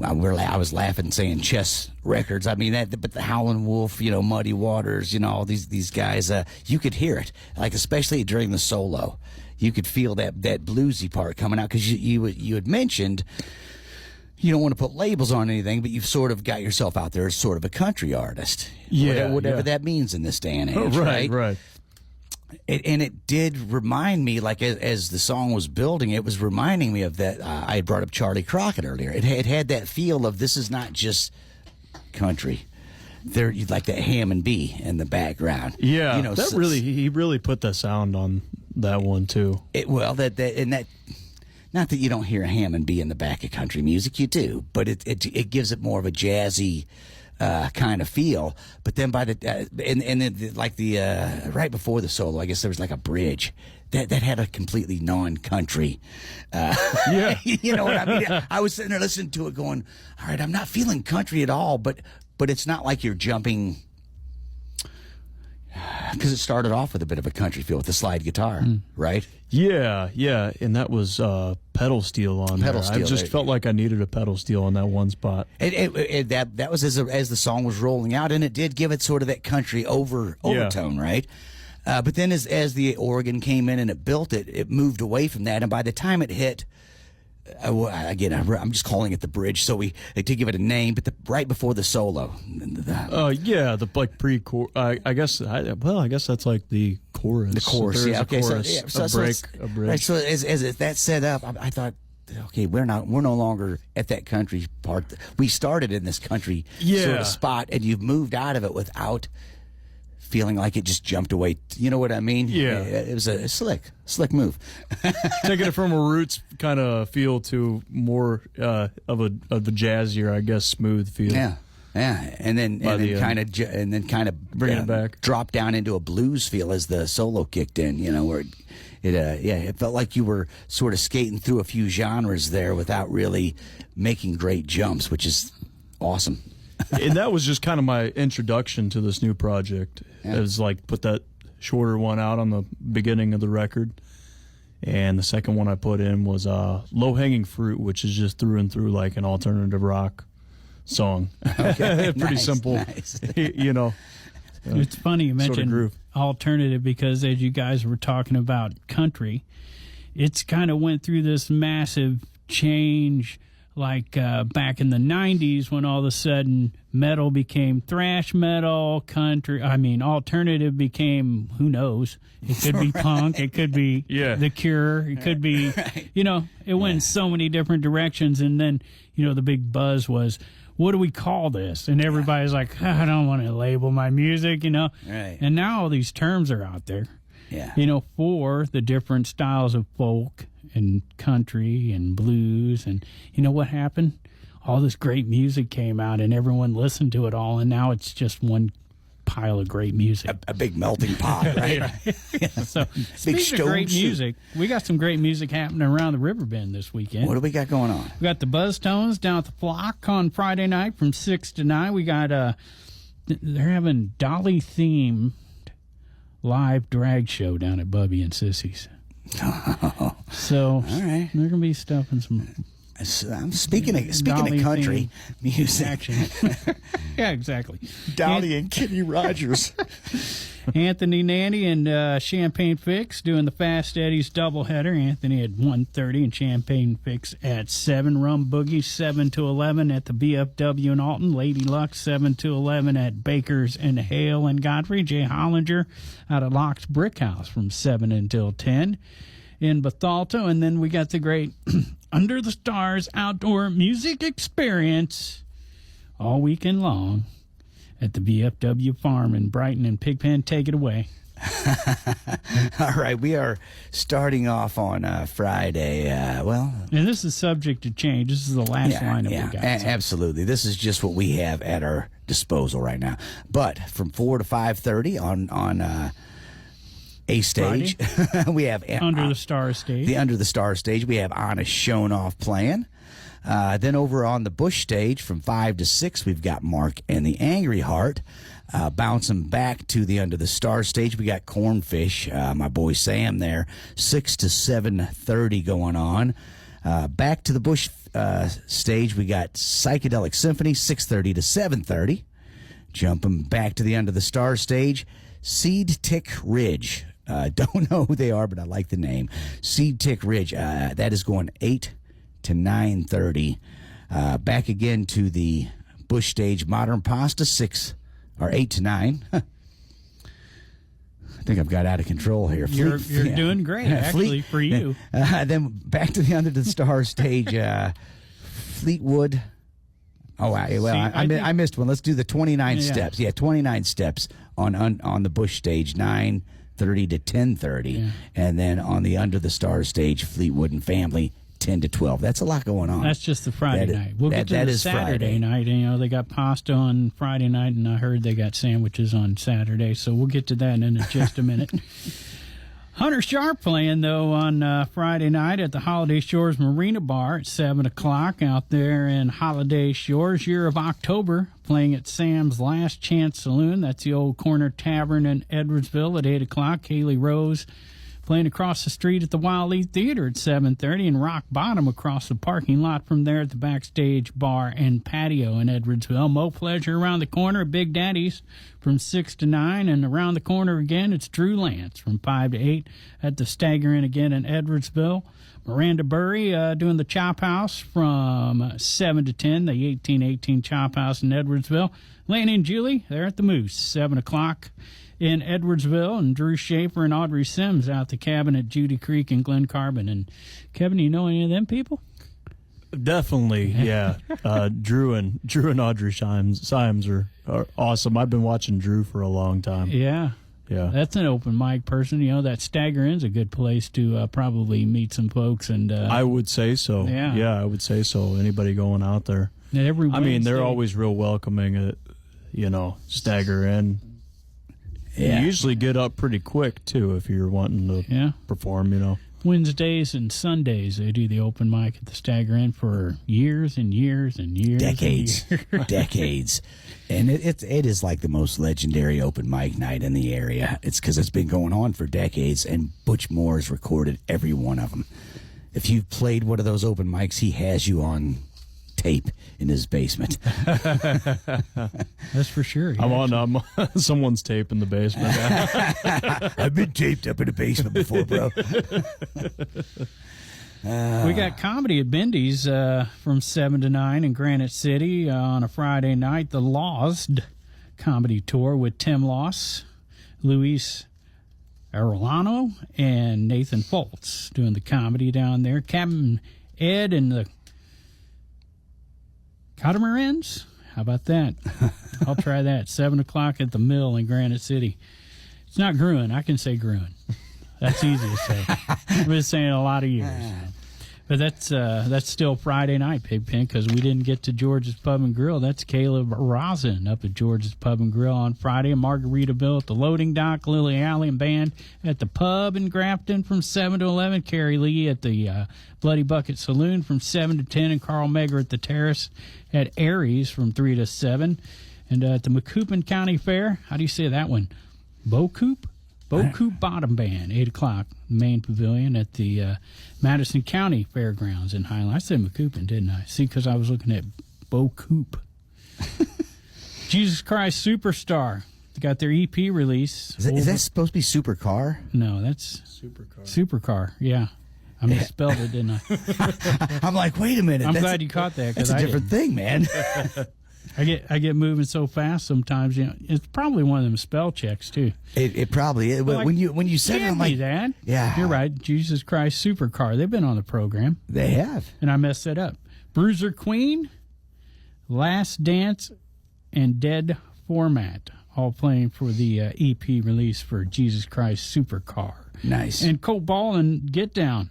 I was laughing saying Chess Records. I mean but the Howlin' Wolf, Muddy Waters, all these guys. You could hear it, like especially during the solo, you could feel that bluesy part coming out because you had mentioned. You don't want to put labels on anything, but you've sort of got yourself out there as sort of a country artist. Whatever that means in this day and age, Right. And it did remind me, like as the song was building, it was reminding me of that. I had brought up Charlie Crockett earlier. It had that feel of this is not just country. There, like that Hammond B in the background. Yeah, he really put the sound on that one too. Not that you don't hear a Hammond B in the back of country music, you do, but it gives it more of a jazzy kind of feel. But then by right before the solo, I guess there was like a bridge that had a completely non-country. You know what I mean? I was sitting there listening to it, going, "All right, I'm not feeling country at all," but it's not like you're jumping. Because it started off with a bit of a country feel with the slide guitar, right? Yeah, and that was pedal steel on there. I just felt like I needed a pedal steel on that one spot. That was as the song was rolling out, and it did give it sort of that country overtone, right? But then as the organ came in and it built it, it moved away from that, and by the time it hit. Again, I'm just calling it the bridge, so to give it a name, but right before the solo. The like pre-chorus. I guess that's like the chorus. The chorus, a bridge. Right, so as that set up, I thought, okay, we're no longer at that country part. We started in this country sort of spot, and you've moved out of it without feeling like it just jumped away. You know what I mean? Yeah. It was a slick move. Taking it from a roots kind of feel to more of a jazzier, I guess, smooth feel. Yeah. And then kind of bringing it back, drop down into a blues feel as the solo kicked in. Where it felt like you were sort of skating through a few genres there without really making great jumps, which is awesome. And that was just kind of my introduction to this new project. It was like put that shorter one out on the beginning of the record, and the second one I put in was Low Hanging Fruit, which is just through and through like an alternative rock song. Okay. Pretty simple. Nice. It's funny you mentioned alternative because as you guys were talking about country, it's kind of went through this massive change. Like back in the 90s when all of a sudden metal became thrash metal, alternative became, who knows, it could be punk, it could be The Cure, it could be, it went in so many different directions. And then, the big buzz was, what do we call this? And everybody's like, I don't want to label my music, Right. And now all these terms are out there, for the different styles of folk and country and blues. And you know what happened? All this great music came out and everyone listened to it all, and now it's just one pile of great music. A big melting pot, right? So speaking of great music, we got some great music happening around the Riverbend this weekend. What do we got going on? We got the Buzztones down at the Flock on Friday night from 6 to 9. We got they're having Dolly themed live drag show down at Bubby and Sissy's. So all right, there's gonna be stuff and some. I'm speaking of country music. Action. Yeah, exactly. Dolly and Kenny Rogers. Anthony Nanny and Champagne Fix doing the Fast Eddie's doubleheader. Anthony at 1:30 and Champagne Fix at 7. Rum Boogie 7 to 11 at the BFW in Alton. Lady Luck 7 to 11 at Baker's and Hale and Godfrey. Jay Hollinger out of Locke's Brick House from 7 until 10 in Bethalto. And then we got the great Under the Stars outdoor music experience all weekend long at the BFW Farm in Brighton and Pigpen. Take it away. All right, we are starting off on Friday. And this is subject to change. This is the last lineup we got. Absolutely. This is just what we have at our disposal right now. But from 4 to 5:30 on A stage, we have Under the Star stage. The Under the Star stage. We have Honest Shown Off playing. Then over on the Busch stage from 5 to 6, we've got Mark and the Angry Heart. Bouncing back to the Under the Stars stage, we got Cornfish, my boy Sam there, 6 to 7:30 going on. Back to the Busch stage, we got Psychedelic Symphony, 6:30 to 7:30. Jumping back to the Under the Stars stage, Seed Tick Ridge. Don't know who they are, but I like the name. Seed Tick Ridge. That is going 8 to 9:30. Back again to the Busch stage, Modern Pasta, 8 to 9. I think I've got out of control here. You're doing great, actually, for you. Then back to the Under the Stars stage, Fleetwood. Oh, I missed one. Let's do the 29 steps. Yeah, 29 steps on the Busch stage, 9:30 to 10:30. And then on the Under the Stars stage, Fleetwood and Family, 10 to 12. That's a lot going on. That's just the Friday night. We'll get to the Saturday night. You know, they got pasta on Friday night, and I heard they got sandwiches on Saturday. So we'll get to that in just a minute. Hunter Sharp playing, though, on Friday night at the Holiday Shores Marina Bar at 7 o'clock out there in Holiday Shores. Year of October, playing at Sam's Last Chance Saloon. That's the old corner tavern in Edwardsville at 8 o'clock. Kaylee Rose playing across the street at the Wild Leaf Theater at 7:30, and Rock Bottom across the parking lot from there at the Backstage Bar and Patio in Edwardsville. Mo Pleasure around the corner at Big Daddy's from 6 to 9, and around the corner again, it's Drew Lance from 5 to 8 at the Stagger Inn again in Edwardsville. Miranda Burry doing the Chop House from 7 to 10, the 1818 Chop House in Edwardsville. Lane and Julie, they're at the Moose, 7 o'clock. In Edwardsville, and Drew Schaefer and Audrey Sims out the cabin at Judy Creek and Glen Carbon. And Kevin, you know any of them people? Definitely, yeah. Drew and Audrey Sims are awesome. I've been watching Drew for a long time. Yeah. That's an open mic person. You know, that Stagger Inn's a good place to probably meet some folks. And I would say so. Yeah, I would say so. Anybody going out there? They're always real welcoming at, Stagger Inn. Yeah. You usually get up pretty quick, too, if you're wanting to perform, Wednesdays and Sundays, they do the open mic at the Stagger Inn for years and years and years. Decades. Decades. And it is like the most legendary open mic night in the area. It's because it's been going on for decades, and Butch Moore's recorded every one of them. If you've played one of those open mics, he has you on tape in his basement. That's for sure. I'm on someone's tape in the basement. I've been taped up in the basement before, bro. We got comedy at Bendy's from 7 to 9 in Granite City on a Friday night. The Lost comedy tour with Tim Loss, Luis Arellano, and Nathan Foltz doing the comedy down there. Captain Ed and the Catamarans? How about that? I'll try that. 7 o'clock at the Mill in Granite City. It's not Gruen. I can say Gruen. That's easy to say. I've been saying it a lot of years. But that's still Friday night, Pigpen, because we didn't get to George's Pub and Grill. That's Caleb Rosin up at George's Pub and Grill on Friday. Margaritaville at the Loading Dock. Lily Allen Band at the Pub in Grafton from 7 to 11. Carrie Lee at the Bloody Bucket Saloon from 7 to 10. And Carl Megger at the Terrace at Aries from 3 to 7. And at the Macoupin County Fair, how do you say that one? Bocoop Bottom Band, 8 o'clock, main pavilion at the Madison County Fairgrounds in Highland. I said Macoupin, didn't I? See, because I was looking at Bocoop. Jesus Christ Superstar. They got their EP release. Is that supposed to be Supercar? No, that's Supercar, yeah. I misspelled it, didn't I? I'm like, wait a minute. I'm glad you caught that. That's a different thing, man. I get moving so fast sometimes. It's probably one of them spell checks too. It probably is. Like, when you said it, I'm like, that. Yeah, you're right. Jesus Christ Supercar. They've been on the program. They have, and I messed that up. Bruiser Queen, Last Dance, and Dead Format, all playing for the EP release for Jesus Christ Supercar. Nice. And Colt Ball and Get Down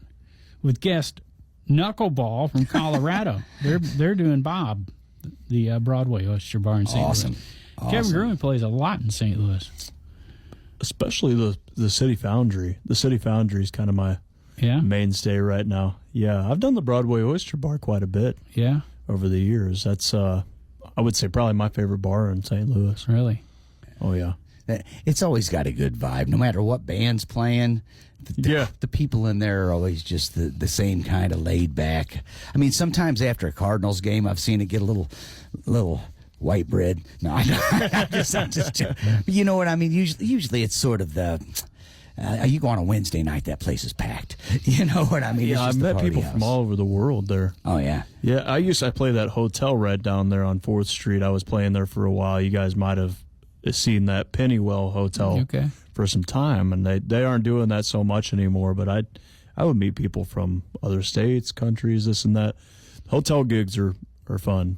with guest Knuckleball from Colorado. They're doing Bob, the Broadway Oyster Bar in St. Awesome. Louis. Kevin Gruen plays a lot in St. Louis. Especially the City Foundry. The City Foundry is kind of my mainstay right now. Yeah, I've done the Broadway Oyster Bar quite a bit Yeah, over the years. That's, I would say, probably my favorite bar in St. Louis. really. Oh, yeah. It's always got a good vibe, no matter what band's playing. The people in there are always just the same kind of laid back. I mean, sometimes after a Cardinals game, I've seen it get a little white bread. No, I'm just joking. You know what I mean? Usually it's sort of the. You go on a Wednesday night, that place is packed. You know what I mean? Yeah, It's just I've the met party people house. from all over the world there. Oh, yeah. Yeah, I play that hotel right down there on 4th Street. I was playing there for a while. You guys might have seen that Pennywell Hotel Okay. for some time, and they aren't doing that so much anymore, but I would meet people from other states, countries, this and that. Hotel gigs are fun.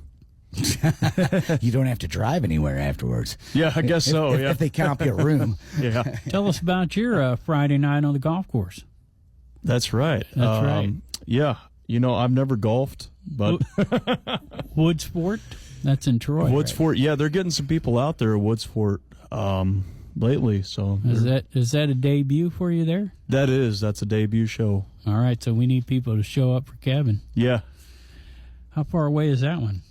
You don't have to drive anywhere afterwards. Yeah, I guess so, yeah. If they comp you a room. Yeah, Tell us about your Friday night on the golf course. that's right. That's right. Yeah, I've never golfed, but Woodsport, that's in Troy. Woodsport, yeah, they're getting some people out there at Woodsport lately, so Right? Is that a debut for you there? that's a debut show. All right, so we need people to show up for Kevin. Yeah, How far away is that one?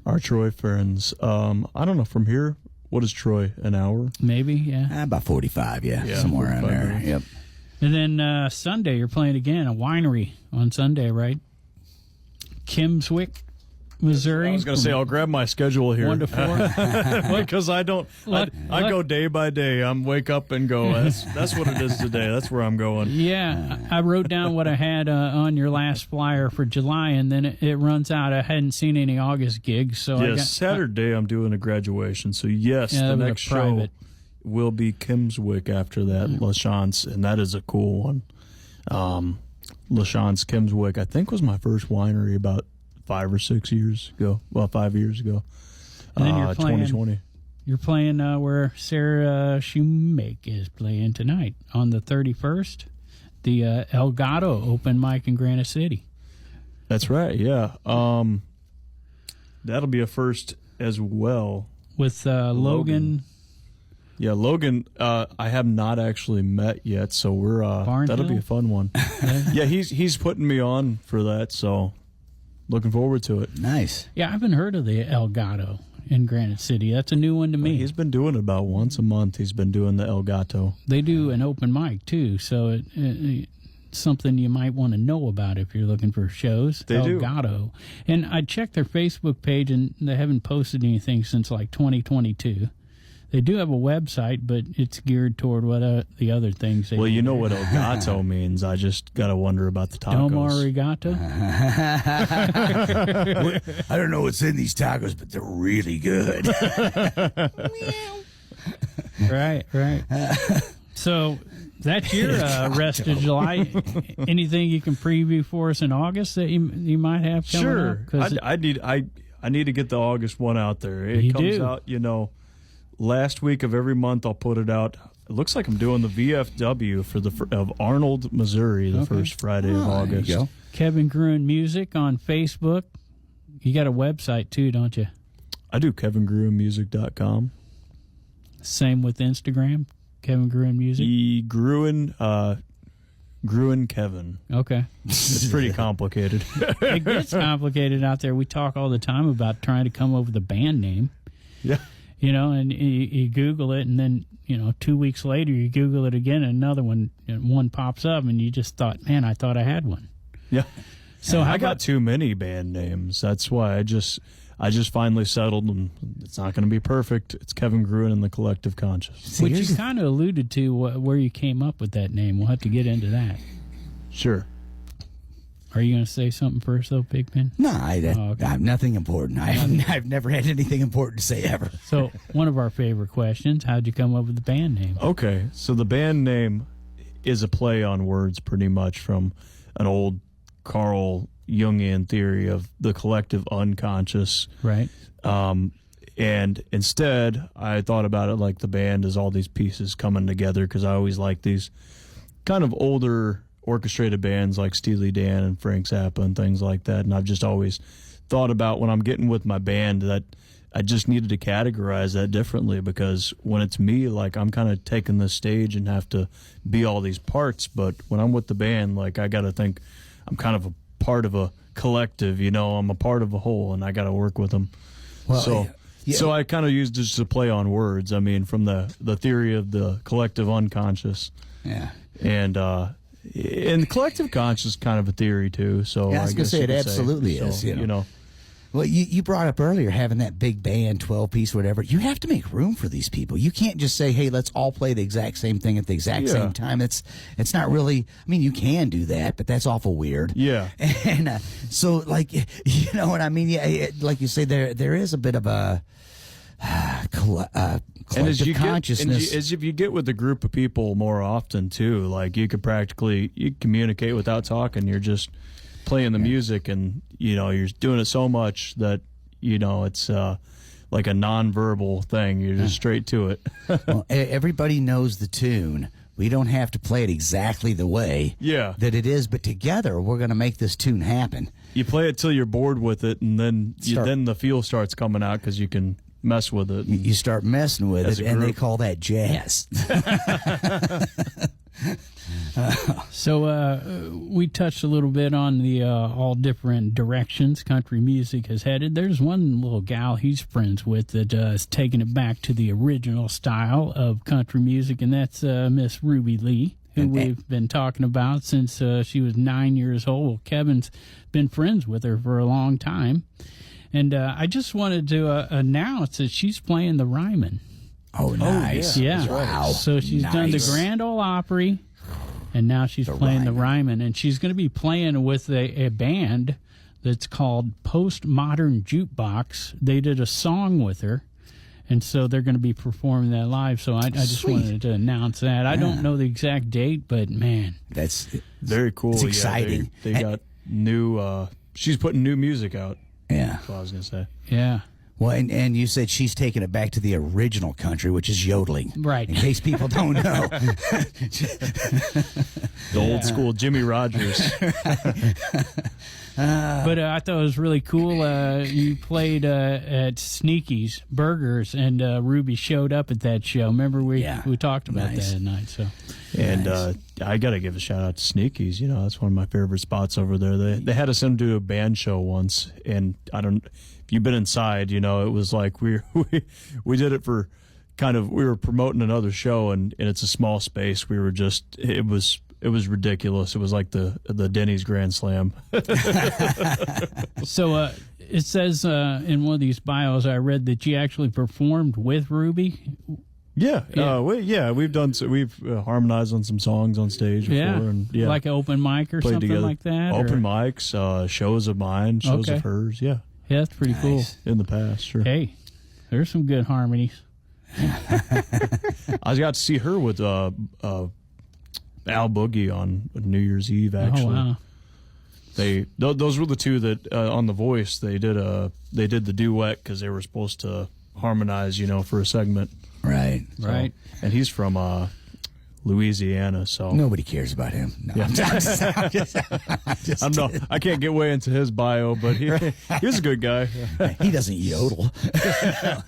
our Troy friends. I don't know, from here, what is Troy, an hour? Maybe, yeah. About 45, Yeah, somewhere around 45 there. minutes. Yep. And then Sunday, you're playing again, a winery on Sunday, right? Kimswick, Missouri. I was going to say, I'll grab my schedule here. 1 to 4. Because I don't, I go day by day. I'm wake up and go, that's what it is today. That's where I'm going. Yeah, I wrote down what I had on your last flyer for July, and then it runs out. I hadn't seen any August gigs, so I got, Saturday I'm doing a graduation. So yes, Yeah, the that was a next show private. will be Kimswick after that, LaChance, and that is a cool one. LaChance Kimswick, I think, was my first winery about 5 or 6 years ago. Well, 5 years ago. And then you're playing- 2020. You're playing where Sarah Shoemake is playing tonight on the 31st, the Elgato open mic in Granite City. That's right. Yeah. That'll be a first as well. With Logan. Yeah, Logan, I have not actually met yet, so we're that'll be a fun one. Yeah, he's putting me on for that, so looking forward to it. Nice. Yeah, I haven't heard of the Elgato in Granite City. That's a new one to me. He's been doing it about once a month. He's been doing the Elgato. They do an open mic too, so it's something you might want to know about if you're looking for shows. They do. Elgato. And I checked their Facebook page, and they haven't posted anything since like 2022. They do have a website, but it's geared toward what the other things they Well, do. you know what Elgato means. I just got to wonder about the tacos. Domo Arigato? I don't know what's in these tacos, but they're really good. Right. So that's your rest of July. Anything you can preview for us in August that you might have coming Sure. up? 'Cause I need to get the August one out there. It You comes do. out, last week of every month. I'll put it out. It looks like I'm doing the VFW of Arnold, Missouri, the first Friday of August. There you go. Kevin Gruen Music on Facebook. You got a website too, don't you? I do KevinGruenMusic.com. Same with Instagram, Kevin Gruen Music. Gruen Kevin. Okay. It's pretty complicated. It gets complicated out there. We talk all the time about trying to come up with a band name. Yeah. And you Google it, and then 2 weeks later you Google it again, and another one pops up, and you just thought, man, I thought I had one. Yeah. So I got too many band names. That's why I just finally settled, and it's not going to be perfect. It's Kevin Gruen and the Collective Conscious. which you kind of alluded to where you came up with that name. We'll have to get into that. Sure. Are you going to say something first, though, Pigpen? No, okay. I have nothing important. I've never had anything important to say ever. So one of our favorite questions, how'd you come up with the band name? Okay, so the band name is a play on words pretty much from an old Carl Jungian theory of the collective unconscious. Right. And instead, I thought about it like the band is all these pieces coming together, because I always like these kind of older orchestrated bands like Steely Dan and Frank Zappa and things like that. And I've just always thought about when I'm getting with my band that I just needed to categorize that differently, because when it's me, like, I'm kind of taking the stage and have to be all these parts. But when I'm with the band, like, I got to think I'm kind of a part of a collective. I'm a part of a whole, and I got to work with them. Well, So I kind of used it just a play on words. I mean, from the theory of the collective unconscious. Yeah. And the collective conscious is kind of a theory too. So I was going to say it absolutely is. So, Well, you brought up earlier having that big band, 12-piece, whatever. You have to make room for these people. You can't just say, "Hey, let's all play the exact same thing at the exact same time." It's not really. I mean, you can do that, but that's awful weird. Yeah. And so, like, you know what I mean? Yeah, like you say, there is a bit of a collective consciousness. As if you get with a group of people more often too, like you communicate without talking. You're just playing the music, and you're doing it so much that it's like a nonverbal thing. You're just straight to it. Well, everybody knows the tune. We don't have to play it exactly the way that it is, but together we're going to make this tune happen. You play it till you're bored with it, and then the feel starts coming out because you can mess with it. You start messing with it, and they call that jazz. So we touched a little bit on the all different directions country music has headed. There's one little gal he's friends with that is taking it back to the original style of country music, and that's Miss Ruby Leigh, who we've been talking about since she was 9 years old. Well, Kevin's been friends with her for a long time. And I just wanted to announce that she's playing the Ryman. Oh, nice. Yeah. Wow. So she's done the Grand Ole Opry, and now she's playing the Ryman. And she's going to be playing with a band that's called Postmodern Jukebox. They did a song with her, and so they're going to be performing that live. So I just wanted to announce that. I don't know the exact date, but, man. That's very cool. It's exciting. They got new she's putting new music out. Yeah. That's what I was going to say. Yeah. Well, and you said she's taking it back to the original country, which is yodeling. Right. In case people don't know. The old school Jimmy Rogers. But I thought it was really cool. You played at Sneaky's Burgers, and Ruby showed up at that show. Remember we talked about that at night. So, and I got to give a shout out to Sneaky's. That's one of my favorite spots over there. They had us in do a band show once, and if you've been inside, it was like we did it for we were promoting another show, and it's a small space. We were it was ridiculous. It was like the Denny's Grand Slam. So it says in one of these bios I read that you actually performed with Ruby. Yeah. We've harmonized on some songs on stage before. And, like an open mic or something together. Like that. Open mics, shows of mine, shows of hers. Yeah. Yeah, that's pretty cool. In the past, sure. Hey, there's some good harmonies. I got to see her with Al Boogie on New Year's Eve. Actually, oh wow. Those were the two that on The Voice they did the duet because they were supposed to harmonize, for a segment. Right. Right. And he's from Louisiana, so nobody cares about him. No, yeah. I can't get way into his bio, but he's a good guy. He doesn't yodel.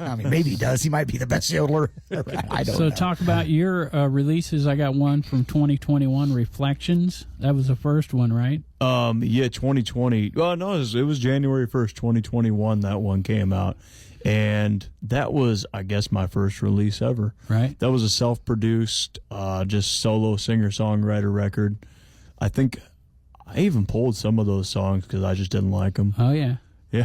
I mean, maybe he does. He might be the best yodeler. I don't know. So talk about your releases. I got one from 2021, Reflections. That was the first one, right? 2020. Well, no, it was January 1st, 2021. That one came out. And that was, I guess, my first release ever. Right. That was a self-produced, just solo singer-songwriter record. I think I even pulled some of those songs because I just didn't like them. Oh, yeah. Yeah.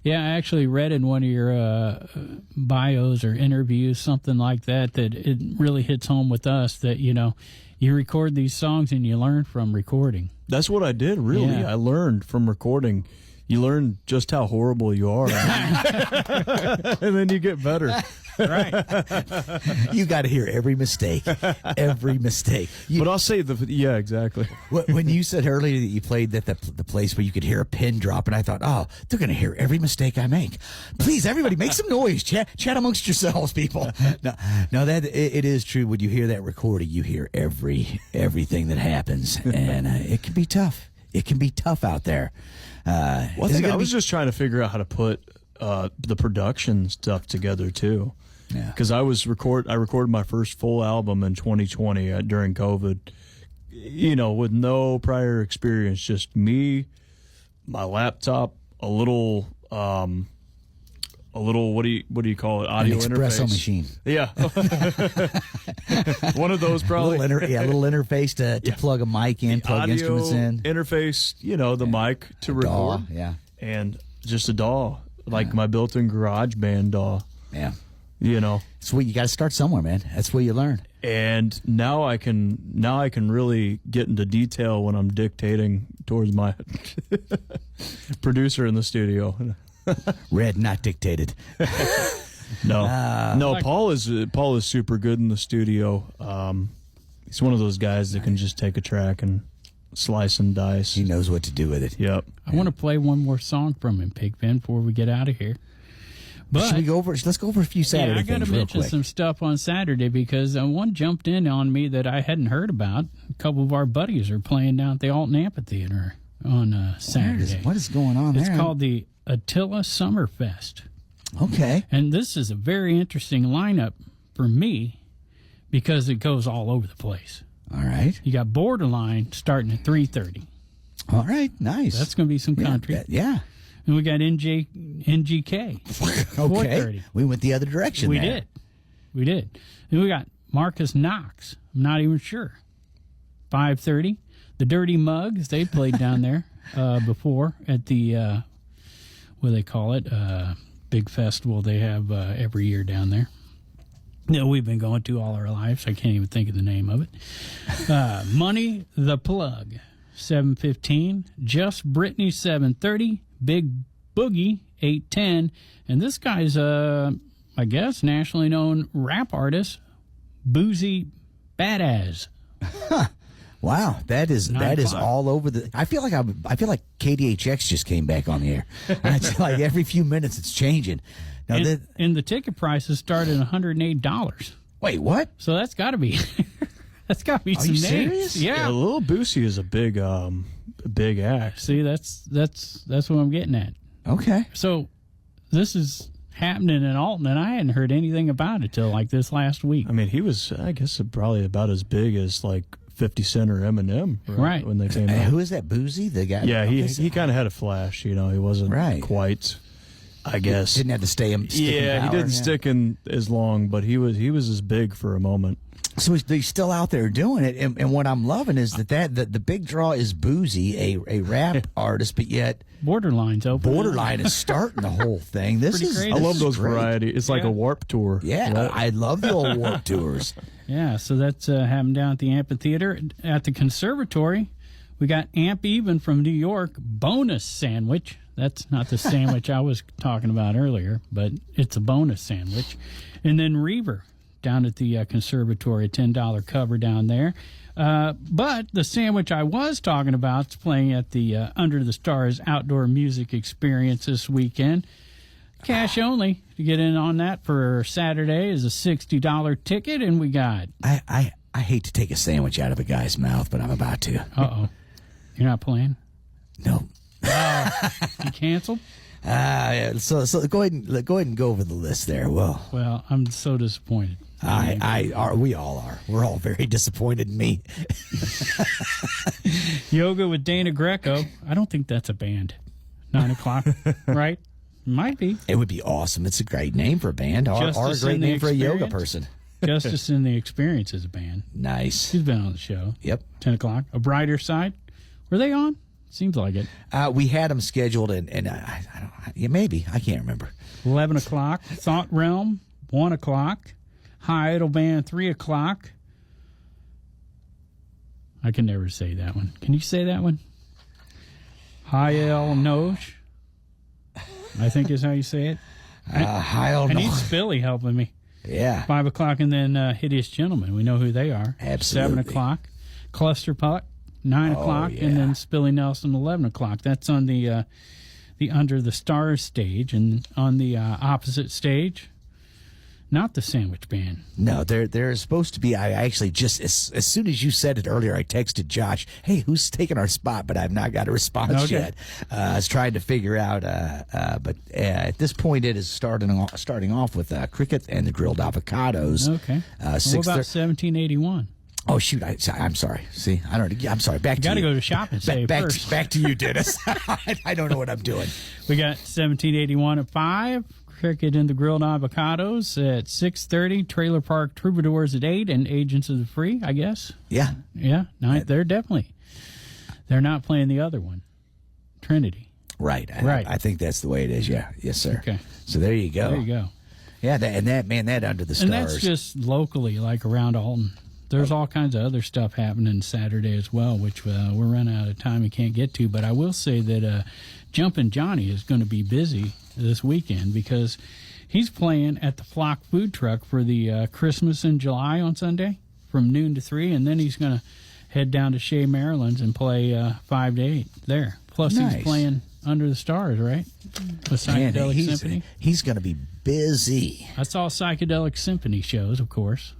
Yeah, I actually read in one of your bios or interviews, something like that it really hits home with us that, you record these songs and you learn from recording. That's what I did, really. Yeah. I learned from recording. You learn just how horrible you are. And then you get better. Right. You got to hear every mistake. Every mistake. But I'll say exactly. When you said earlier that you played at the place where you could hear a pin drop, and I thought, oh, they're going to hear every mistake I make. Please, everybody, make some noise. Chat amongst yourselves, people. No, that it is true. When you hear that recording, you hear everything that happens, and it can be tough. It can be tough out there. I was just trying to figure out how to put the production stuff together too. Yeah. Because I recorded my first full album in 2020 during COVID, with no prior experience, just me my laptop, a little what do you call it? Audio An espresso interface. machine. Yeah, one of those A probably. little interface to plug a mic in, plug Audio instruments in. interface. The mic to record. DAW, yeah. And just a DAW, like my built-in GarageBand DAW. Yeah. It's where you got to start somewhere, man. That's where you learn. And now I can really get into detail when I'm dictating towards my producer in the studio. Read, not dictated. No. Paul is super good in the studio. He's one of those guys that can just take a track and slice and dice. He knows what to do with it. Yep. I want to play one more song from him, Pigpen, before we get out of here. But Should we go over? Let's go over a few Saturday I got things to real mention quick. some stuff on Saturday because one jumped in on me that I hadn't heard about. A couple of our buddies are playing down at the Alton Amphitheater on Saturday. What is going on It's there? called the Attila Summerfest. Okay. And this is a very interesting lineup for me because it goes all over the place. All right. You got Borderline starting at 3:30. All right. Nice. That's going to be some country. Yeah. And we got NGK. Okay. 4:30. We went the other direction. We there. did. We did. Then we got Marcus Knox. I'm not even sure. 5:30. The Dirty Mugs. They played down there before at the what do they call it? Big festival they have every year down there. We've been going to all our lives. I can't even think of the name of it. Money the Plug. 7:15. Just Brittany. 7:30. Big Boogie. 8:10. And this guy's I guess nationally known rap artist Boozy Badass. Wow, that is 9 o'clock. all over the. I feel like KDHX just came back on the air. It's like every few minutes it's changing. Now And the ticket prices start at $108. wait, what? So that's got to be that's got to be some you names. serious? Yeah. Lil Boosie is a big act. See, that's what I'm getting at. Okay. So this is happening in Alton, and I hadn't heard anything about it till like this last week. I mean, he was, I guess, probably about as big as like 50 Cent or Eminem, Right. when they came Hey, out. who is that? Boozy, the guy. Yeah, Okay, he kind of had a flash. He wasn't Right. quite. I guess. didn't have to stay. Yeah, he didn't stick in as long, but he was as big for a moment. So he's still out there doing it, and what I'm loving is that the big draw is Boozy, a rap artist, but yet Borderline's open. Borderline is starting the whole thing. This Pretty is great. I this love is those great. variety. It's like Yeah. a warp tour. Yeah, right? I love the old Warped Tours. Yeah, so that's happening down at the amphitheater. At the conservatory, we got Amp Even from New York, bonus sandwich. That's not the sandwich I was talking about earlier, but it's a bonus sandwich. And then Reaver down at the conservatory, a $10 cover down there. But the sandwich I was talking about is playing at the Under the Stars Outdoor Music Experience this weekend. Cash only. To get in on that for Saturday is a $60 ticket, and we got... I hate to take a sandwich out of a guy's mouth, but I'm about to. Uh-oh. You're not playing? No. You canceled? Yeah, so go ahead and go over the list there. Well, I'm so disappointed. We all are. We're all very disappointed in me. Yoga with Dana Greco. I don't think that's a band. 9 o'clock, right? Might be. It would be awesome. It's a great name for a band, or a Justice great in the name for a yoga Experience. person. Justice in the Experience is a band. Nice. She's been on the show. Yep. 10 o'clock. A Brighter Side. Were they on? Seems like it. We had them scheduled, and I don't. Yeah, maybe I can't remember. 11 o'clock. Thought Realm. 1 o'clock. High Idle Band. 3 o'clock. I can never say that one. Can you say that one? High El Noge. I think is how you say it. I need Spilly helping me. Yeah. 5 o'clock, and then Hideous Gentlemen. We know who they are. Absolutely. 7 o'clock. Cluster Puck. 9 o'clock, yeah. and then Spilly Nelson. 11 o'clock. That's on the Under the Stars stage, and on the opposite stage, not the Sandwich Band. No, they're supposed to be. I actually just as soon as you said it earlier, I texted Josh, "Hey, who's taking our spot?" But I've not got a response yet. I was trying to figure out, but at this point, it is starting off with Cricket and the Grilled Avocados. Okay. What 6:30. about 1781? Oh shoot! I'm sorry. See, I don't. I'm sorry. Back to you. Got to go to shop and save first. Back to you, Dennis. I don't know what I'm doing. We got 1781 at 5. Cricket and the Grilled Avocados at 6:30. Trailer Park Troubadours at 8, and Agents of the Free, I guess. Yeah. No, they're definitely. They're not playing the other one, Trinity. Right. Right. I think that's the way it is. Yeah. Yes, sir. Okay. So there you go. There you go. Yeah. That Under the Stars. And that's just locally, like around Alton. There's all kinds of other stuff happening Saturday as well, which we're running out of time and can't get to. But I will say that Jumpin' Johnny is going to be busy this weekend because he's playing at the Flock Food Truck for the Christmas in July on Sunday from noon to 3, and then he's going to head down to Shea, Maryland's and play 5 to 8 there. Plus Nice. he's playing Under the Stars, right? With Psychedelic Symphony. He's going to be busy. That's all Psychedelic Symphony shows, of course.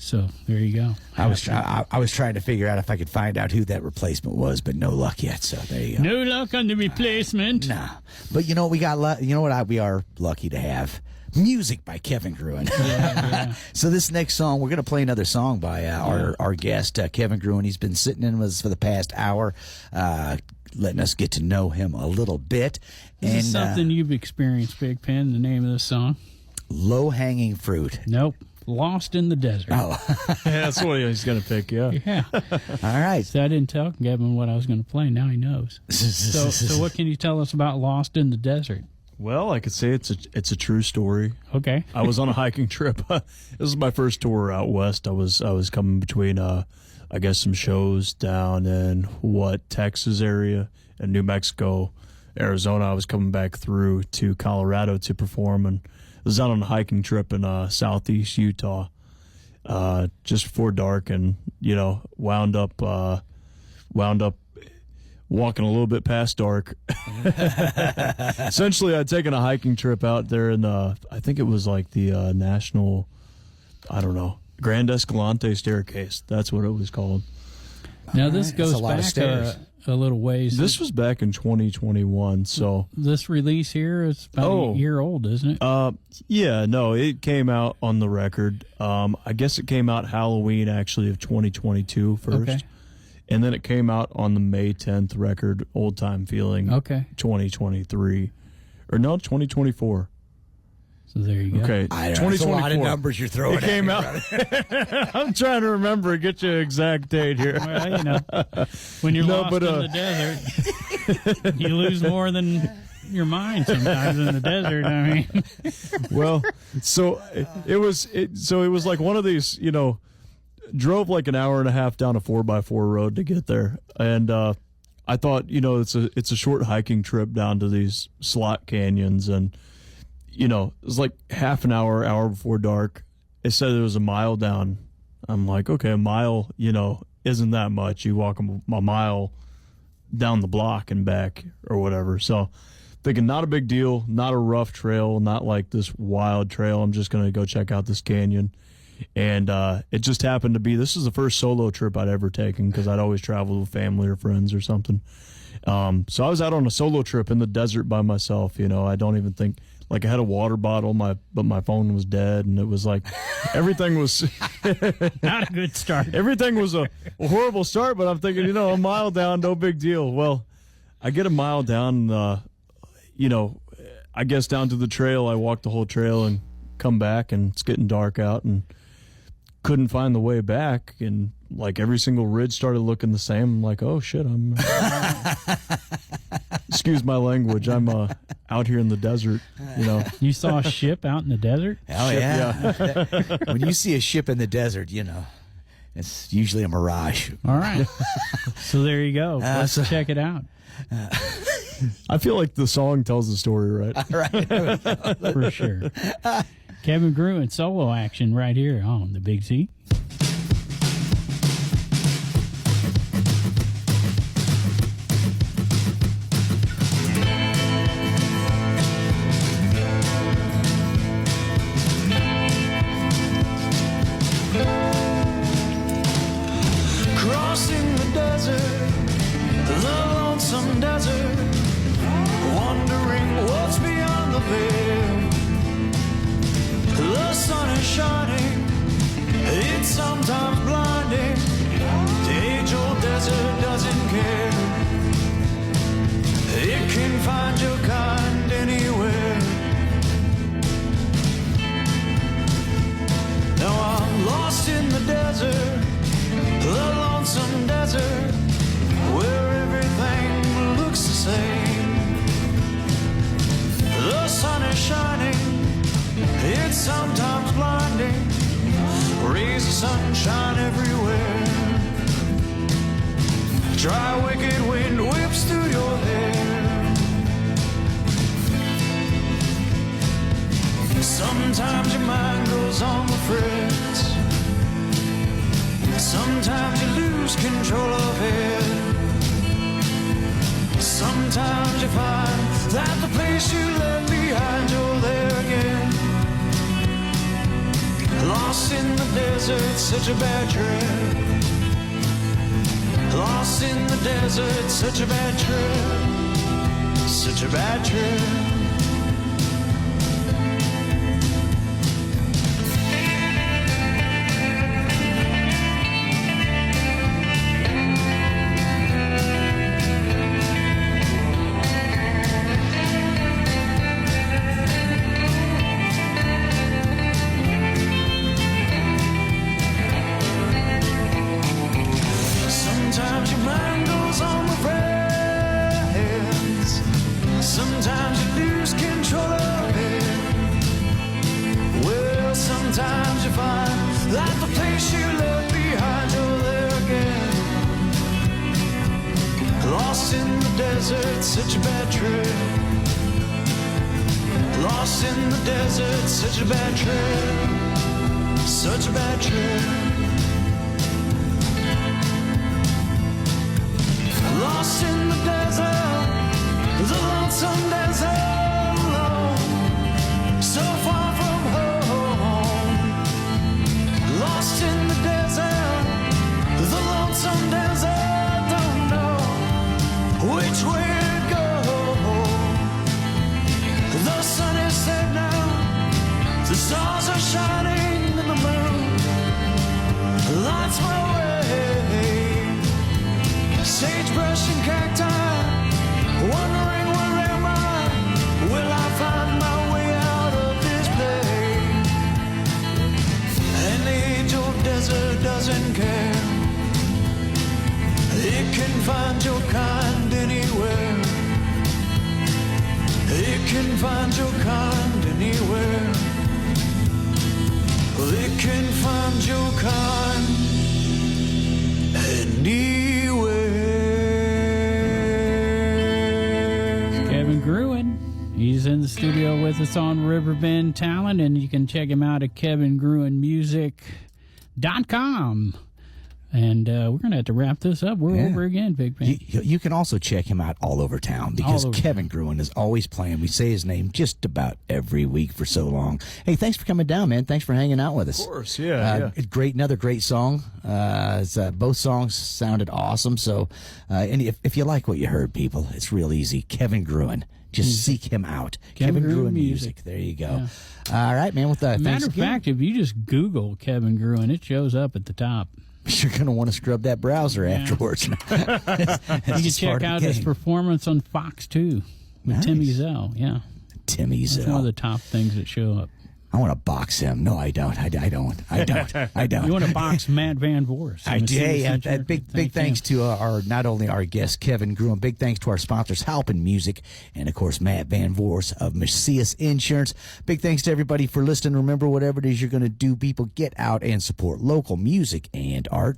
So there you go. I was trying to figure out if I could find out who that replacement was, but no luck yet. So there you go. No luck on the replacement. Nah, but you know what we got? You know what we are lucky to have? Music by Kevin Gruen. Yeah. So this next song, we're going to play another song by our guest, Kevin Gruen. He's been sitting in with us for the past hour, letting us get to know him a little bit. Is this something you've experienced, Big Pen, the name of this song? Low Hanging Fruit. Nope. Lost in the Desert. Oh. Yeah, that's what he's going to pick, yeah. Yeah. All right. So I didn't tell Kevin what I was going to play. Now he knows. So what can you tell us about Lost in the Desert? Well, I could say it's a true story. Okay. I was on a hiking trip. This is my first tour out west. I was coming between I guess some shows down in Texas area and New Mexico, Arizona. I was coming back through to Colorado to perform, and I was out on a hiking trip in southeast Utah just before dark, and wound up walking a little bit past dark. Essentially, I'd taken a hiking trip out there in I think it was like the national, I don't know, Grand Escalante Staircase. That's what it was called. Now this goes back a little ways. This was back in 2021. So this release here is about a year old, isn't it? Yeah, no, it came out on the record. I guess it came out Halloween actually of 2022 first. Okay. And then it came out on the May 10th record, Old Time Feeling, 2023. Or no, 2024. So there you go. Okay, I don't know. That's a lot of numbers you're throwing It came out. I'm trying to remember. Get you an exact date here. Well, when you're lost in the desert, you lose more than your mind sometimes in the desert. I mean, well, so it was like one of these, drove like an hour and a half down a 4x4 road to get there, and I thought, it's a short hiking trip down to these slot canyons, and it was like half an hour before dark. It said it was a mile down. I'm like, okay, a mile, isn't that much. You walk a mile down the block and back or whatever. So thinking not a big deal, not a rough trail, not like this wild trail. I'm just going to go check out this canyon. And it just happened to be, this is the first solo trip I'd ever taken because I'd always traveled with family or friends or something. So I was out on a solo trip in the desert by myself. I don't even think, like, I had a water bottle, but my phone was dead, and it was like everything was not a good start. Everything was a horrible start, but I'm thinking, a mile down, no big deal. Well, I get a mile down, I guess down to the trail. I walk the whole trail and come back, and it's getting dark out, and couldn't find the way back, and like every single ridge started looking the same. I'm like, oh shit, I'm excuse my language, I'm out here in the desert. You saw a ship out in the desert? Oh yeah. When you see a ship in the desert, it's usually a mirage. All right. So there you go. Let's check it out. I feel like the song tells the story, right? Right. For sure. Kevin Gruen solo action right here on the Big Z. Crossing the desert, the lonesome desert, wondering what's beyond the veil. The sun is shining It's sometimes blinding. The age-old desert doesn't care. It can find your kind anywhere. Now I'm lost in the desert, the lonesome desert, where everything looks the same. The sun is shining, it's sometimes blinding. Rays of sunshine everywhere. Dry wicked wind whips through your hair. Sometimes your mind goes on the fritz. Sometimes you lose control of it. Sometimes you find that the place you left behind, you're there again. Lost in the desert, such a bad trip. Lost in the desert, such a bad trip. Such a bad trip. Sometimes your mind goes on the fence. Sometimes you lose control of it. Well, sometimes you find that the place you left behind, you're there again. Lost in the desert, such a bad trip. Lost in the desert, such a bad trip. Such a bad trip. Lost in the desert, the lonesome desert, alone, so far from home. Lost in the desert, the lonesome desert, don't know which way to go. The sun is set now, the stars are shining, and the moon lights my way. Sagebrush and cacti, wondering where am I? Will I find my way out of this place? And the age-old desert doesn't care. It can find your kind anywhere. It can find your kind anywhere. Well, it can find your kind anywhere. Kevin Gruen. He's in the studio with us on Riverbend Talent, and you can check him out at KevinGruenMusic.com. And we're going to have to wrap this up. We're over again, Big Man. You can also check him out all over town because Kevin Gruen is always playing. We say his name just about every week for so long. Hey, thanks for coming down, man. Thanks for hanging out with us. Of course, yeah. Another great song. Both songs sounded awesome. So, and if you like what you heard, people, it's real easy. Kevin Gruen. Just seek him out. Kevin Gruen Music. There you go. Yeah. All right, man. Matter of fact, if you just Google Kevin Gruen, it shows up at the top. You're going to want to scrub that browser afterwards. You can check out his performance on Fox 2 with Tim Ezell. Yeah. Tim Ezell. That's one of the top things that show up. I want to box him. No, I don't. I don't. You want to box Matt Van Voors. Big thanks to not only our guest, Kevin Gruen, big thanks to our sponsors, Halpin Music, and, of course, Matt Van Voors of Macias Insurance. Big thanks to everybody for listening. Remember, whatever it is you're going to do, people, get out and support local music and art.